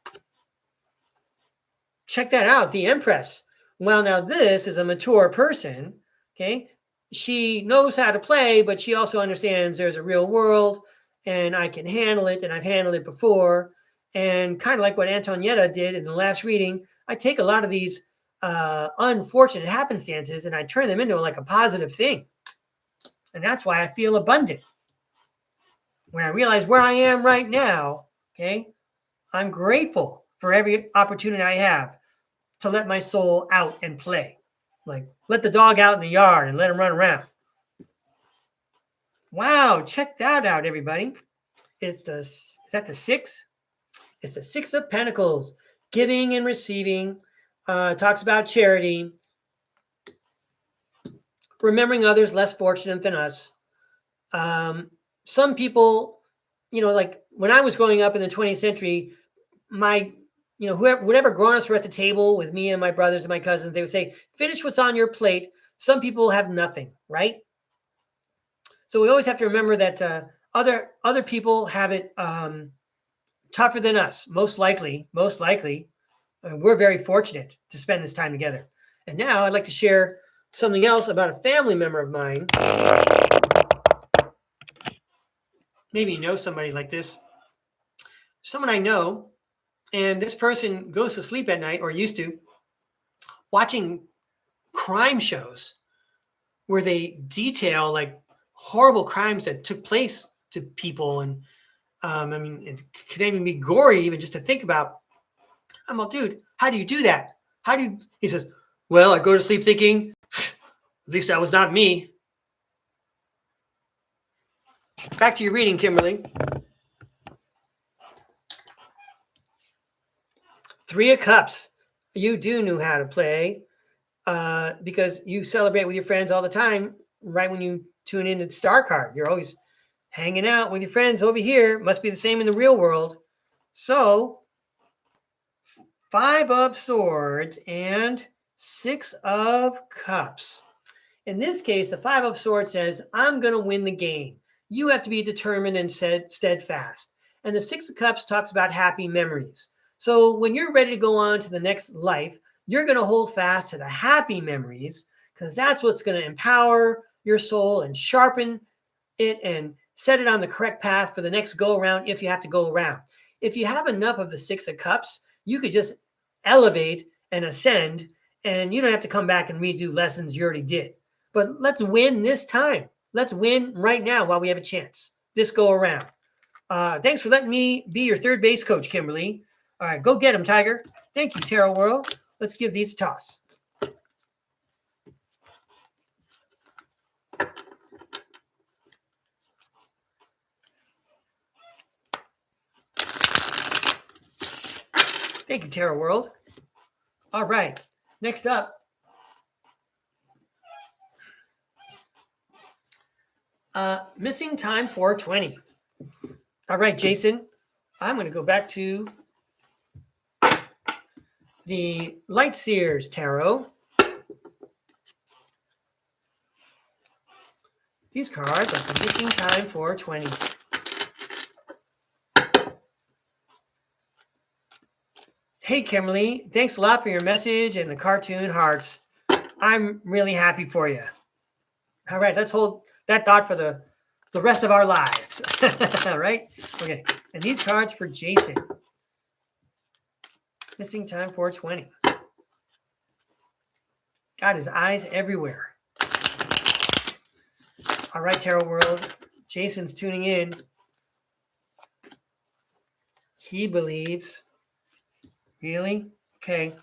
Speaker 1: Check that out, the Empress. Well, now this is a mature person, okay? She knows how to play, but she also understands there's a real world, and I can handle it, and I've handled it before. And kind of like what Antonietta did in the last reading, I take a lot of these unfortunate happenstances, and I turn them into like a positive thing. And that's why I feel abundant. When I realize where I am right now, okay, I'm grateful for every opportunity I have to let my soul out and play. Like, let the dog out in the yard and let him run around. Wow, check that out, everybody. Is that the 6? It's the 6 of Pentacles. Giving and receiving. Talks about charity. Remembering others less fortunate than us. Some people, like when I was growing up in the 20th century, whatever grown-ups were at the table with me and my brothers and my cousins, they would say, finish what's on your plate. Some people have nothing, right? So we always have to remember that other people have it tougher than us, most likely. We're very fortunate to spend this time together. And now I'd like to share something else about a family member of mine. Maybe you know somebody like this. Someone I know, and this person goes to sleep at night, or used to, watching crime shows where they detail like horrible crimes that took place to people. And it could even be gory, even just to think about. I'm like, dude, how do you do that? He says, well, I go to sleep thinking, at least that was not me. Back to your reading, Kimberly. 3 of Cups. You do know how to play because you celebrate with your friends all the time. Right when you tune in to STARCARD, you're always hanging out with your friends over here. Must be the same in the real world. So 5 of Swords and 6 of Cups. In this case, the 5 of Swords says, I'm going to win the game. You have to be determined and steadfast. And the 6 of Cups talks about happy memories. So when you're ready to go on to the next life, you're going to hold fast to the happy memories because that's what's going to empower your soul and sharpen it and set it on the correct path for the next go around if you have to go around. If you have enough of the 6 of Cups, you could just elevate and ascend, and you don't have to come back and redo lessons you already did. But let's win this time. Let's win right now while we have a chance. This go around. Thanks for letting me be your third base coach, Kimberly. All right, go get him, Tiger. Thank you, Tarot World. Let's give these a toss. Thank you, Tarot World. All right, next up. Missing time 420. All right, Jason, I'm going to go back to the Light Seers Tarot. These cards are for Missing Time 420. Hey, Kimberly, thanks a lot for your message and the cartoon hearts. I'm really happy for you. All right, let's hold that thought for the rest of our lives. All right? Okay, and these cards for Jason. Missing time 420. Got his eyes everywhere. All right, Tarot World. Jason's tuning in. He believes. Really? Okay.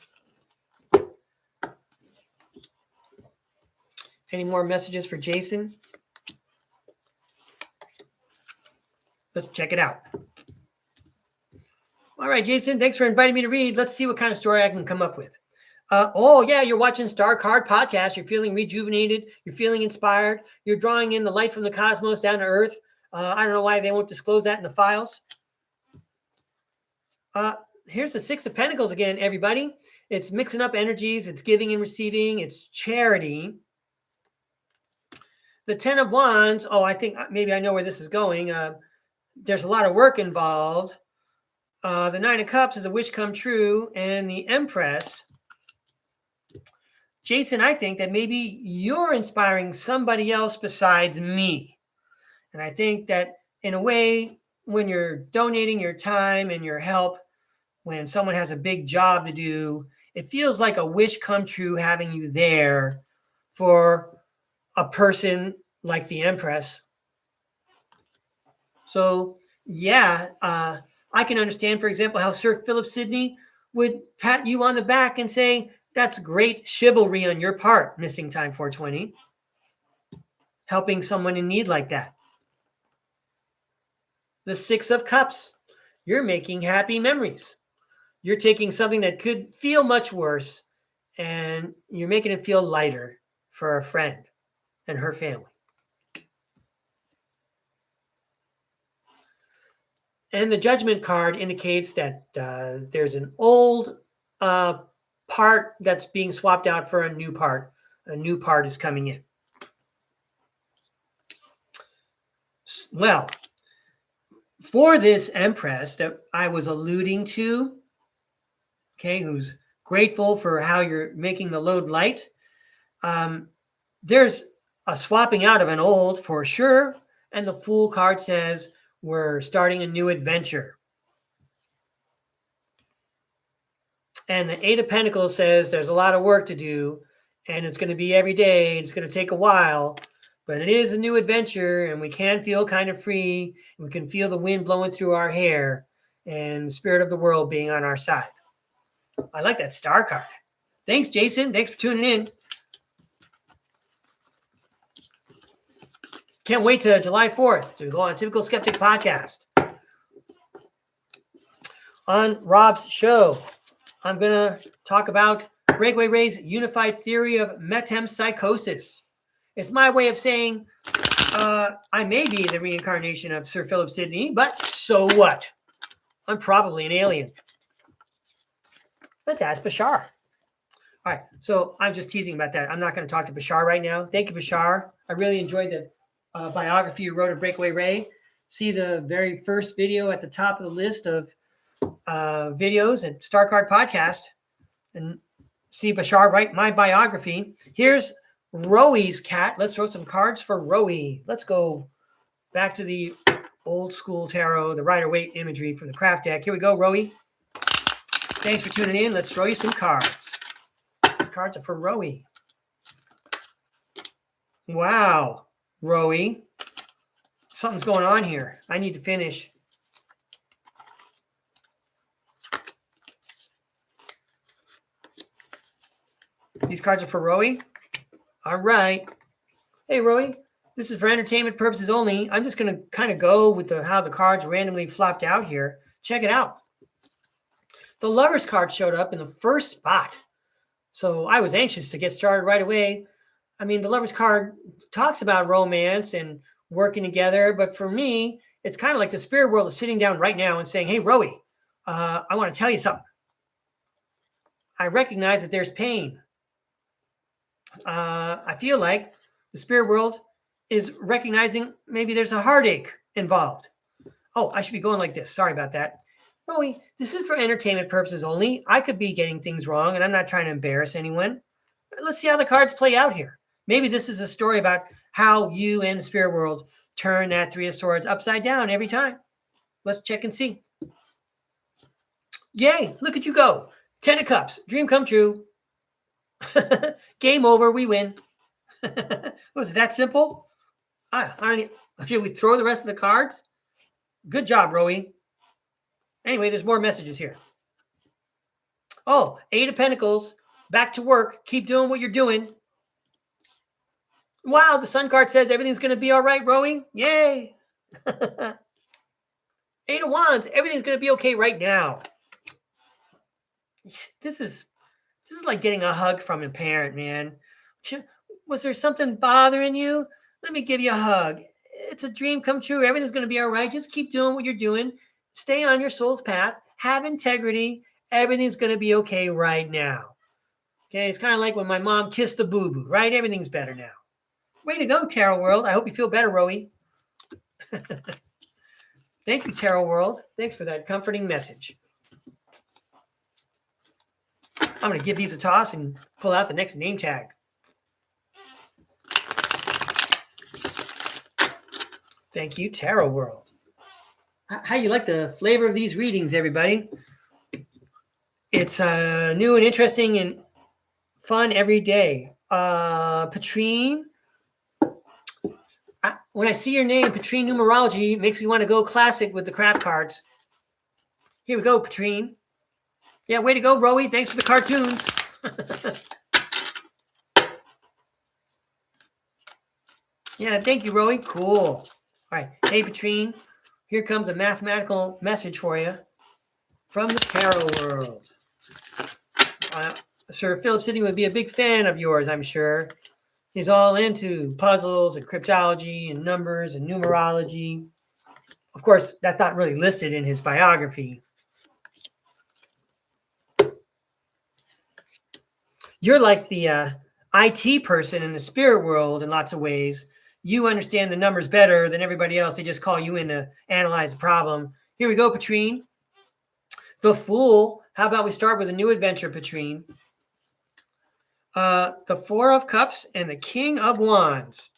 Speaker 1: Any more messages for Jason? Let's check it out. All right, Jason, thanks for inviting me to read. Let's see what kind of story I can come up with. You're watching STARCARD podcast. You're feeling rejuvenated. You're feeling inspired. You're drawing in the light from the cosmos down to Earth. I don't know why they won't disclose that in the files. Here's the Six of Pentacles again, everybody. It's mixing up energies. It's giving and receiving. It's charity. The Ten of Wands. Oh, I think maybe I know where this is going. There's a lot of work involved. The Nine of Cups is a wish come true. And the Empress. Jason, I think that maybe you're inspiring somebody else besides me. And I think that in a way, when you're donating your time and your help, when someone has a big job to do, it feels like a wish come true having you there for a person like the Empress. So, yeah, I can understand, for example, how Sir Philip Sidney would pat you on the back and say, that's great chivalry on your part, missing time 420. Helping someone in need like that. The Six of Cups. You're making happy memories. You're taking something that could feel much worse and you're making it feel lighter for a friend and her family. And the Judgment card indicates that there's an old part that's being swapped out for a new part. A new part is coming in. Well, for this Empress that I was alluding to, okay, who's grateful for how you're making the load light, there's a swapping out of an old for sure. And the Fool card says we're starting a new adventure. And the Eight of Pentacles says there's a lot of work to do and it's going to be every day. It's going to take a while, but it is a new adventure and we can feel kind of free. And we can feel the wind blowing through our hair and the spirit of the world being on our side. I like that star card. Thanks, Jason. Thanks for tuning in. Can't wait till July 4th to go on Typical Skeptic podcast. On Rob's show, I'm going to talk about Breakaway Ray's unified theory of metempsychosis. It's my way of saying I may be the reincarnation of Sir Philip Sidney, but so what? I'm probably an alien. Let's ask Bashar. All right, so I'm just teasing about that. I'm not going to talk to Bashar right now. Thank you, Bashar. I really enjoyed the biography you wrote of Breakaway Ray. See the very first video at the top of the list of videos at StarCard Podcast and see Bashar write my biography. Here's Roey's cat. Let's throw some cards for Roey. Let's go back to the old school tarot, the Rider-Waite imagery from the craft deck. Here we go, Roey. Thanks for tuning in. Let's throw you some cards. These cards are for Roey. Wow, Roey. Something's going on here. I need to finish. These cards are for Roey. All right. Hey, Roey. This is for entertainment purposes only. I'm just going to kind of go with how the cards randomly flopped out here. Check it out. The Lover's card showed up in the first spot. So I was anxious to get started right away. I mean, the Lover's card talks about romance and working together. But for me, it's kind of like the spirit world is sitting down right now and saying, hey, Roey, I want to tell you something. I recognize that there's pain. I feel like the spirit world is recognizing maybe there's a heartache involved. Oh, I should be going like this. Sorry about that. Rowie, this is for entertainment purposes only. I could be getting things wrong, and I'm not trying to embarrass anyone. Let's see how the cards play out here. Maybe this is a story about how you and the spirit world turn that Three of Swords upside down every time. Let's check and see. Yay, look at you go. 10 of Cups, dream come true. Game over, we win. Was it that simple? Should we throw the rest of the cards? Good job, Rowie. Anyway, there's more messages here. Oh, 8 of Pentacles, back to work. Keep doing what you're doing. Wow, the Sun card says everything's going to be all right, Rowie. Yay. 8 of Wands, everything's going to be okay right now. This is like getting a hug from a parent, man. Was there something bothering you? Let me give you a hug. It's a dream come true. Everything's going to be all right. Just keep doing what you're doing. Stay on your soul's path. Have integrity. Everything's going to be okay right now. Okay, it's kind of like when my mom kissed the boo-boo, right? Everything's better now. Way to go, Tarot World. I hope you feel better, Rowie. Thank you, Tarot World. Thanks for that comforting message. I'm going to give these a toss and pull out the next name tag. Thank you, Tarot World. How you like the flavor of these readings, everybody? It's new and interesting and fun every day. Patrine, when I see your name, Patrine Numerology, makes me want to go classic with the craft cards. Here we go, Patrine. Yeah, way to go, Rowie. Thanks for the cartoons. Yeah, thank you, Rowie. Cool. All right. Hey, Patrine. Here comes a mathematical message for you from the Tarot World. Sir Philip Sidney would be a big fan of yours, I'm sure. He's all into puzzles and cryptology and numbers and numerology. Of course, that's not really listed in his biography. You're like the IT person in the spirit world in lots of ways. You understand the numbers better than everybody else. They just call you in to analyze the problem. Here we go, Patrine. The Fool. How about we start with a new adventure, Patrine? The Four of Cups and the King of Wands.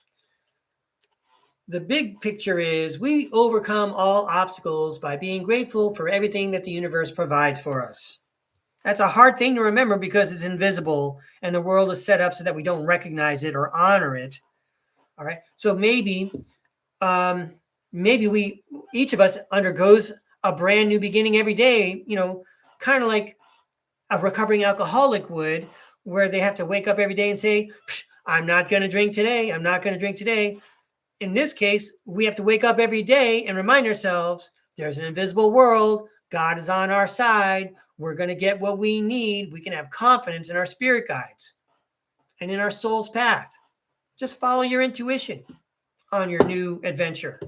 Speaker 1: The big picture is we overcome all obstacles by being grateful for everything that the universe provides for us. That's a hard thing to remember because it's invisible and the world is set up so that we don't recognize it or honor it. All right. So maybe each of us undergoes a brand new beginning every day, kind of like a recovering alcoholic would, where they have to wake up every day and say, I'm not going to drink today. I'm not going to drink today. In this case, we have to wake up every day and remind ourselves there's an invisible world. God is on our side. We're going to get what we need. We can have confidence in our spirit guides and in our soul's path. Just follow your intuition on your new adventure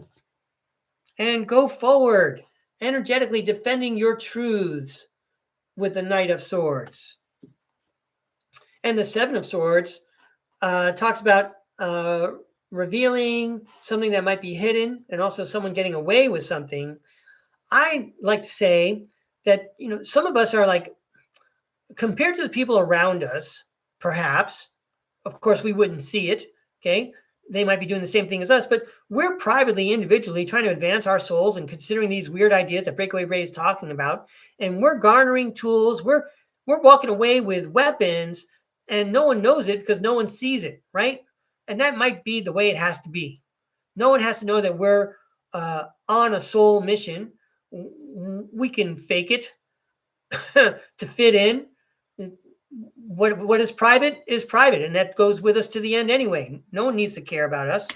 Speaker 1: and go forward, energetically defending your truths with the Knight of Swords. And the Seven of Swords talks about revealing something that might be hidden and also someone getting away with something. I like to say that, some of us are like, compared to the people around us, perhaps, of course, we wouldn't see it. Okay. They might be doing the same thing as us, but we're privately, individually trying to advance our souls and considering these weird ideas that Breakaway Ray is talking about. And we're garnering tools. We're walking away with weapons and no one knows it because no one sees it. Right. And that might be the way it has to be. No one has to know that we're on a soul mission. We can fake it to fit in. What is private, and that goes with us to the end anyway. No one needs to care about us.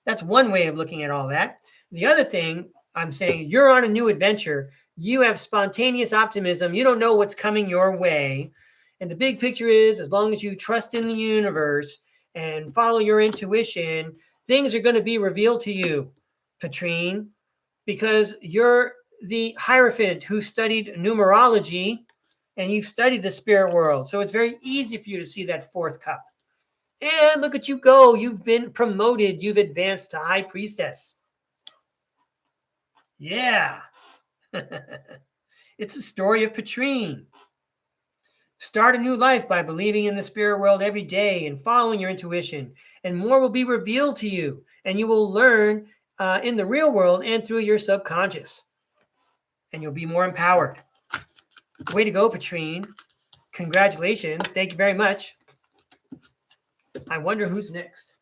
Speaker 1: That's one way of looking at all that. The other thing I'm saying, you're on a new adventure. You have spontaneous optimism. You don't know what's coming your way. And the big picture is, as long as you trust in the universe and follow your intuition, things are going to be revealed to you, Patrine, because you're the Hierophant who studied numerology and you've studied the spirit world. So it's very easy for you to see that fourth cup. And look at you go. You've been promoted. You've advanced to High Priestess. Yeah. It's a story of Patrine. Start a new life by believing in the spirit world every day and following your intuition, and more will be revealed to you, and you will learn in the real world and through your subconscious, and you'll be more empowered. Way to go, Patrine. Congratulations. Thank you very much. I wonder who's next.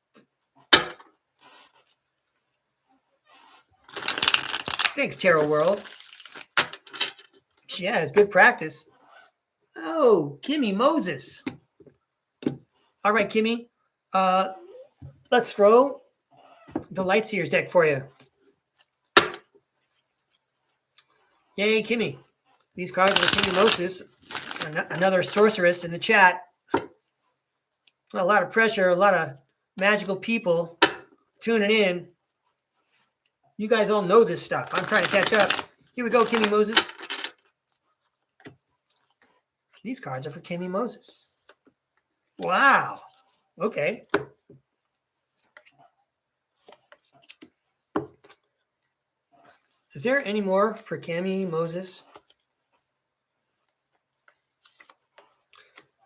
Speaker 1: Thanks, Tarot World. Yeah, it's good practice. Oh, Kimmy Moses. All right, Kimmy. Let's throw the Lightseers deck for you. Yay, Kimmy. These cards are Kimmy Moses, another sorceress in the chat. A lot of pressure, a lot of magical people tuning in. You guys all know this stuff. I'm trying to catch up. Here we go, Kimmy Moses. These cards are for Kimmy Moses. Wow. Okay. Is there any more for Kimmy Moses?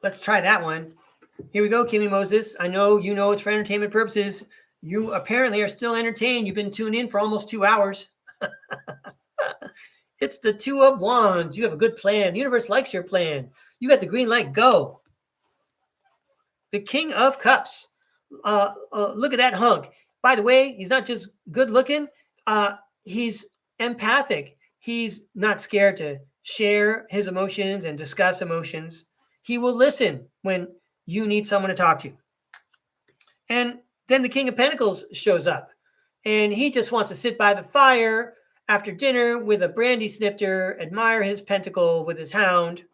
Speaker 1: Let's try that one. Here we go, Kimmy Moses. I know you know it's for entertainment purposes. You apparently are still entertained. You've been tuned in for almost 2 hours. It's the Two of Wands. You have a good plan. The universe likes your plan. You got the green light. Go. The King of Cups. Look at that hunk. By the way, he's not just good looking. He's empathic. He's not scared to share his emotions and discuss emotions. He will listen when you need someone to talk to. And then the King of Pentacles shows up. And he just wants to sit by the fire after dinner with a brandy snifter, admire his pentacle with his hound.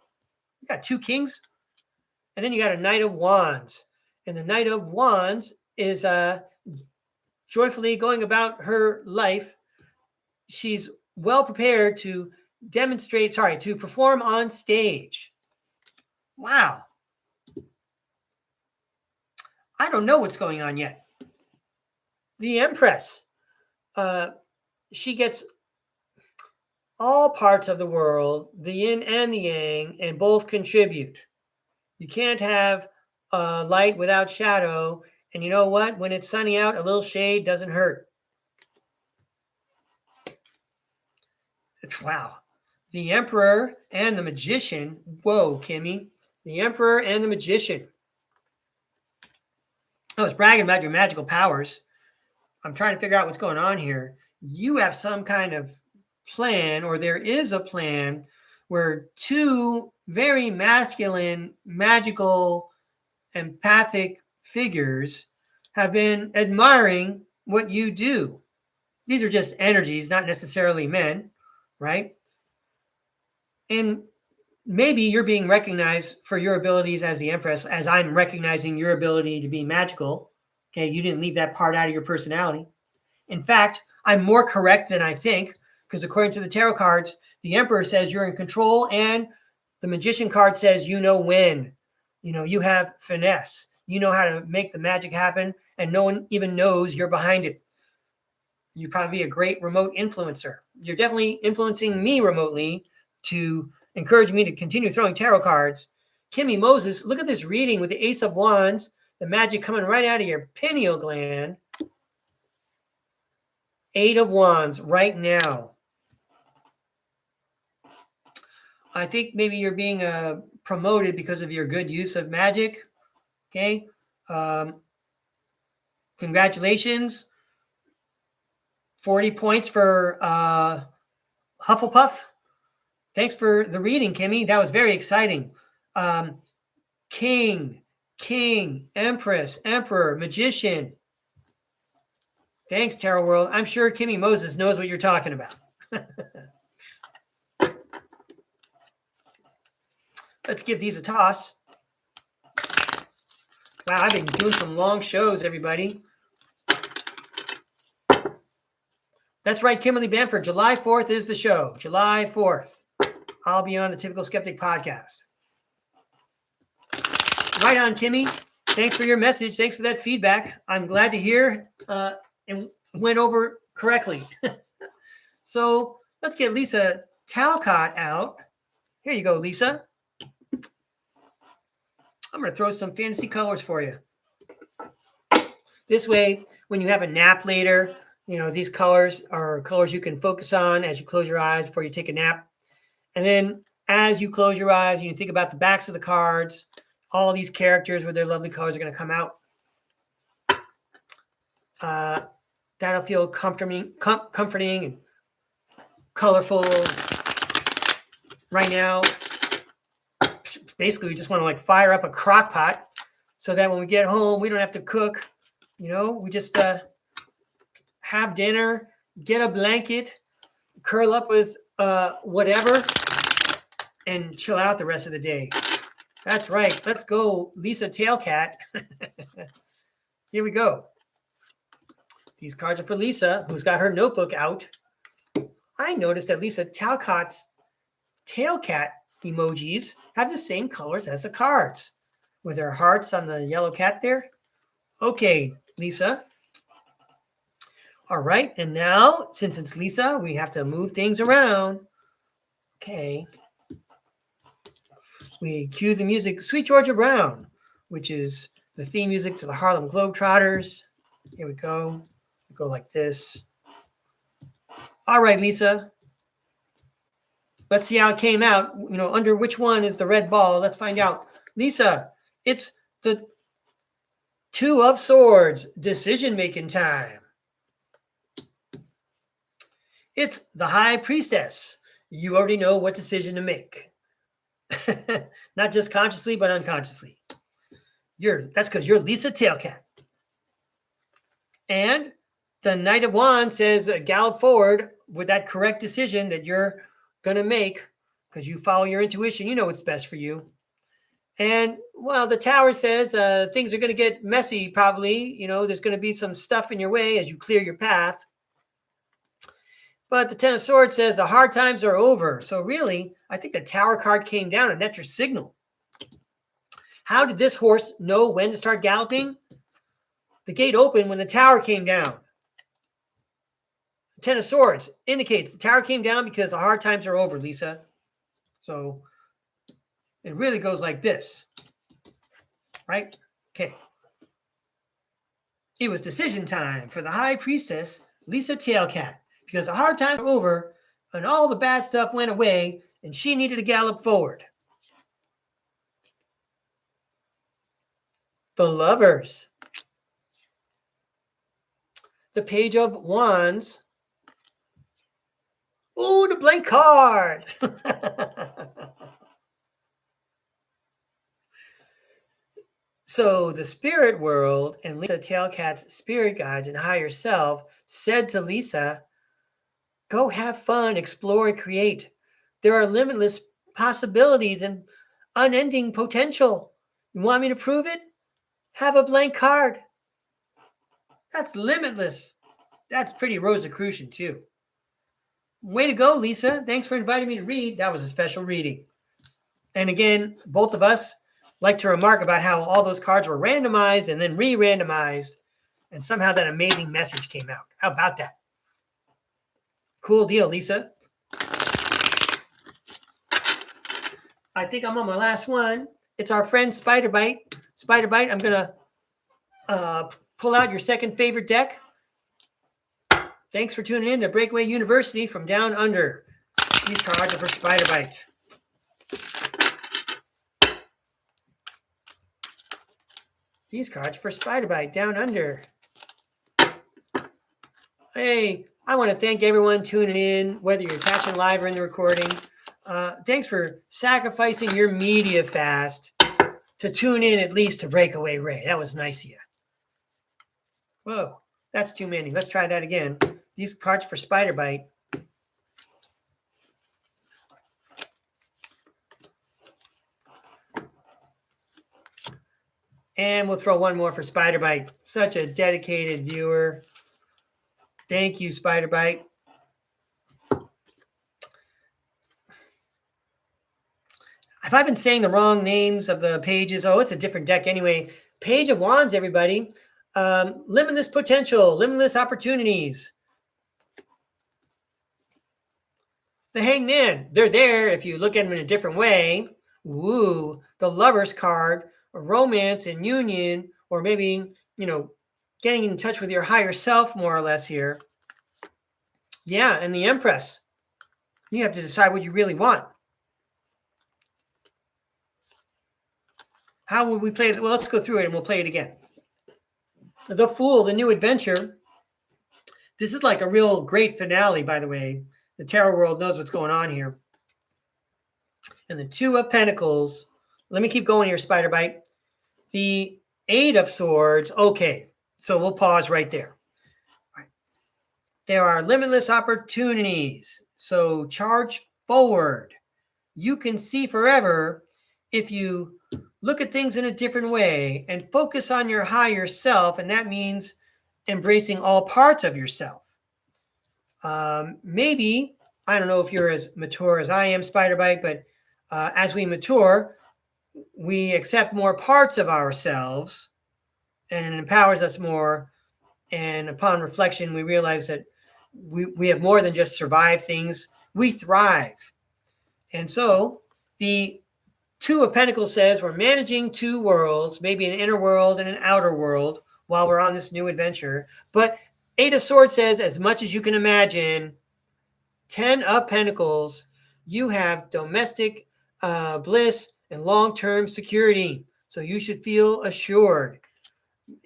Speaker 1: You got 2 kings. And then you got a Knight of Wands. And the Knight of Wands is joyfully going about her life. She's well prepared to to perform on stage. Wow. I don't know what's going on yet. The Empress. She gets all parts of the world, the yin and the yang, and both contribute. You can't have light without shadow. And you know what? When it's sunny out, a little shade doesn't hurt. Wow. The Emperor and the Magician. Whoa, Kimmy. The Emperor and the Magician. I was bragging about your magical powers. I'm trying to figure out what's going on here. You have some kind of plan, or there is a plan, where 2 very masculine, magical, empathic figures have been admiring what you do. These are just energies, not necessarily men, right? And maybe you're being recognized for your abilities as the Empress, as I'm recognizing your ability to be magical. Okay, you didn't leave that part out of your personality. In fact, I'm more correct than I think, because according to the tarot cards, the Emperor says you're in control, and the Magician card says you know when. You know, you have finesse. You know how to make the magic happen, and no one even knows you're behind it. You'd probably be a great remote influencer. You're definitely influencing me remotely to encourage me to continue throwing tarot cards. Kimmy Moses, look at this reading with the Ace of Wands, the magic coming right out of your pineal gland. 8 of Wands right now. I think maybe you're being promoted because of your good use of magic. Okay. Congratulations. 40 points for Hufflepuff. Thanks for the reading, Kimmy. That was very exciting. King, Empress, Emperor, Magician. Thanks, Tarot World. I'm sure Kimmy Moses knows what you're talking about. Let's give these a toss. Wow, I've been doing some long shows, everybody. That's right, Kimberly Bamford. July 4th is the show. July 4th. I'll be on the Typical Skeptic podcast. Right on, Kimmy. Thanks for your message. Thanks for that feedback. I'm glad to hear it went over correctly. So let's get Lisa Talcott out. Here you go, Lisa. I'm going to throw some fantasy colors for you. This way, when you have a nap later, you know, these colors are colors you can focus on as you close your eyes before you take a nap. And then as you close your eyes and you think about the backs of the cards, all these characters with their lovely colors are going to come out. That'll feel comforting and colorful. Right now, basically, we just want to like fire up a crock pot so that when we get home, we don't have to cook. You know, we just have dinner, get a blanket, curl up with whatever, and chill out the rest of the day. That's right. Let's go, Lisa Tailcat. Here we go. These cards are for Lisa, who's got her notebook out. I noticed that Lisa Talcott's Tailcat emojis have the same colors as the cards, with her hearts on the yellow cat there. Okay, Lisa. All right, and now, since it's Lisa, we have to move things around. Okay. We cue the music, Sweet Georgia Brown, which is the theme music to the Harlem Globetrotters. Here we go. We go like this. All right, Lisa. Let's see how it came out. You know, under which one is the red ball? Let's find out. Lisa, it's the Two of Swords, decision-making time. It's the High Priestess. You already know what decision to make. Not just consciously, but unconsciously. That's because you're Lisa Tailcat. And the Knight of Wands says gallop forward with that correct decision that you're going to make because you follow your intuition. You know what's best for you. And, well, the Tower says things are going to get messy probably. You know, there's going to be some stuff in your way as you clear your path. But the Ten of Swords says the hard times are over. So really, I think the Tower card came down and that's your signal. How did this horse know when to start galloping? The gate opened when the Tower came down. The Ten of Swords indicates the Tower came down because the hard times are over, Lisa. So it really goes like this, right? Okay. It was decision time for the High Priestess, Lisa Tailcat, because the hard times were over and all the bad stuff went away and she needed to gallop forward. The Lovers. The Page of Wands. Ooh, the blank card. So the spirit world and Lisa Tailcat's spirit guides and higher self said to Lisa, go have fun, explore, and create. There are limitless possibilities and unending potential. You want me to prove it? Have a blank card. That's limitless. That's pretty Rosicrucian too. Way to go, Lisa. Thanks for inviting me to read. That was a special reading. And again, both of us like to remark about how all those cards were randomized and then re-randomized, and somehow that amazing message came out. How about that? Cool deal, Lisa. I think I'm on my last one. It's our friend Spiderbite. Spiderbite, I'm going to pull out your second favorite deck. Thanks for tuning in to Breakaway University from Down Under. These cards are for Spiderbite. These cards are for Spiderbite Down Under. Hey, I want to thank everyone tuning in, whether you're catching live or in the recording. Thanks for sacrificing your media fast to tune in at least to Breakaway Ray. That was nice of you. Whoa, that's too many. Let's try that again. These cards for Spiderbite. And we'll throw one more for Spiderbite. Such a dedicated viewer. Thank you, Spiderbite. Have I been saying the wrong names of the pages? Oh, it's a different deck anyway. Page of Wands, everybody. Limitless potential, limitless opportunities. The Hangman, they're there if you look at them in a different way. Woo, the Lover's card, romance and union, or maybe, getting in touch with your higher self more or less here. Yeah, and the Empress. You have to decide what you really want. How would we play it? Well, let's go through it and we'll play it again. The Fool, the new adventure. This is like a real great finale, by the way. The tarot world knows what's going on here. And the Two of Pentacles. Let me keep going here, Spider Bite. The Eight of Swords. Okay, so we'll pause right there. Right. There are limitless opportunities. So charge forward. You can see forever if you look at things in a different way and focus on your higher self. And that means embracing all parts of yourself. Maybe, I don't know if you're as mature as I am, Spider Bite, but as we mature, we accept more parts of ourselves and it empowers us more. And upon reflection, we realize that we have more than just survive things. We thrive. And so the Two of Pentacles says we're managing two worlds, maybe an inner world and an outer world while we're on this new adventure. But Eight of Swords says, as much as you can imagine, 10 of Pentacles, you have domestic bliss and long-term security. So you should feel assured.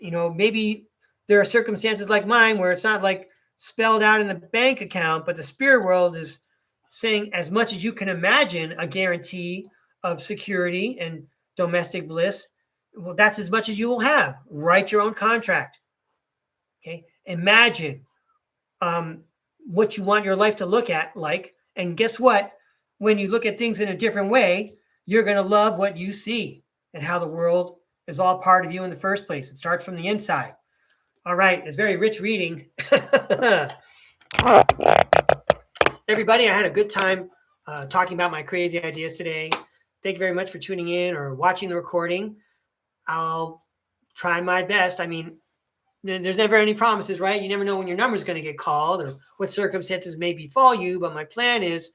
Speaker 1: Maybe there are circumstances like mine where it's not like spelled out in the bank account, but the spirit world is saying, as much as you can imagine, a guarantee of security and domestic bliss. Well, that's as much as you will have. Write your own contract. Okay. Imagine what you want your life to look at like. And guess what? When you look at things in a different way, you're going to love what you see and how the world is all part of you in the first place. It starts from the inside. All right. It's very rich reading. Everybody, I had a good time talking about my crazy ideas today. Thank you very much for tuning in or watching the recording. I'll try my best. I mean, there's never any promises, right? You never know when your number is going to get called or what circumstances may befall you. But my plan is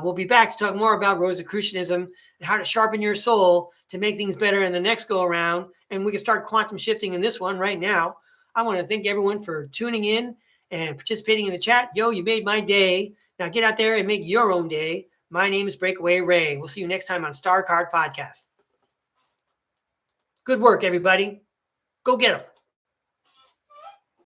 Speaker 1: we'll be back to talk more about Rosicrucianism and how to sharpen your soul to make things better in the next go around. And we can start quantum shifting in this one right now. I want to thank everyone for tuning in and participating in the chat. Yo, you made my day. Now get out there and make your own day. My name is Breakaway Ray. We'll see you next time on StarCard Podcast. Good work, everybody. Go get them.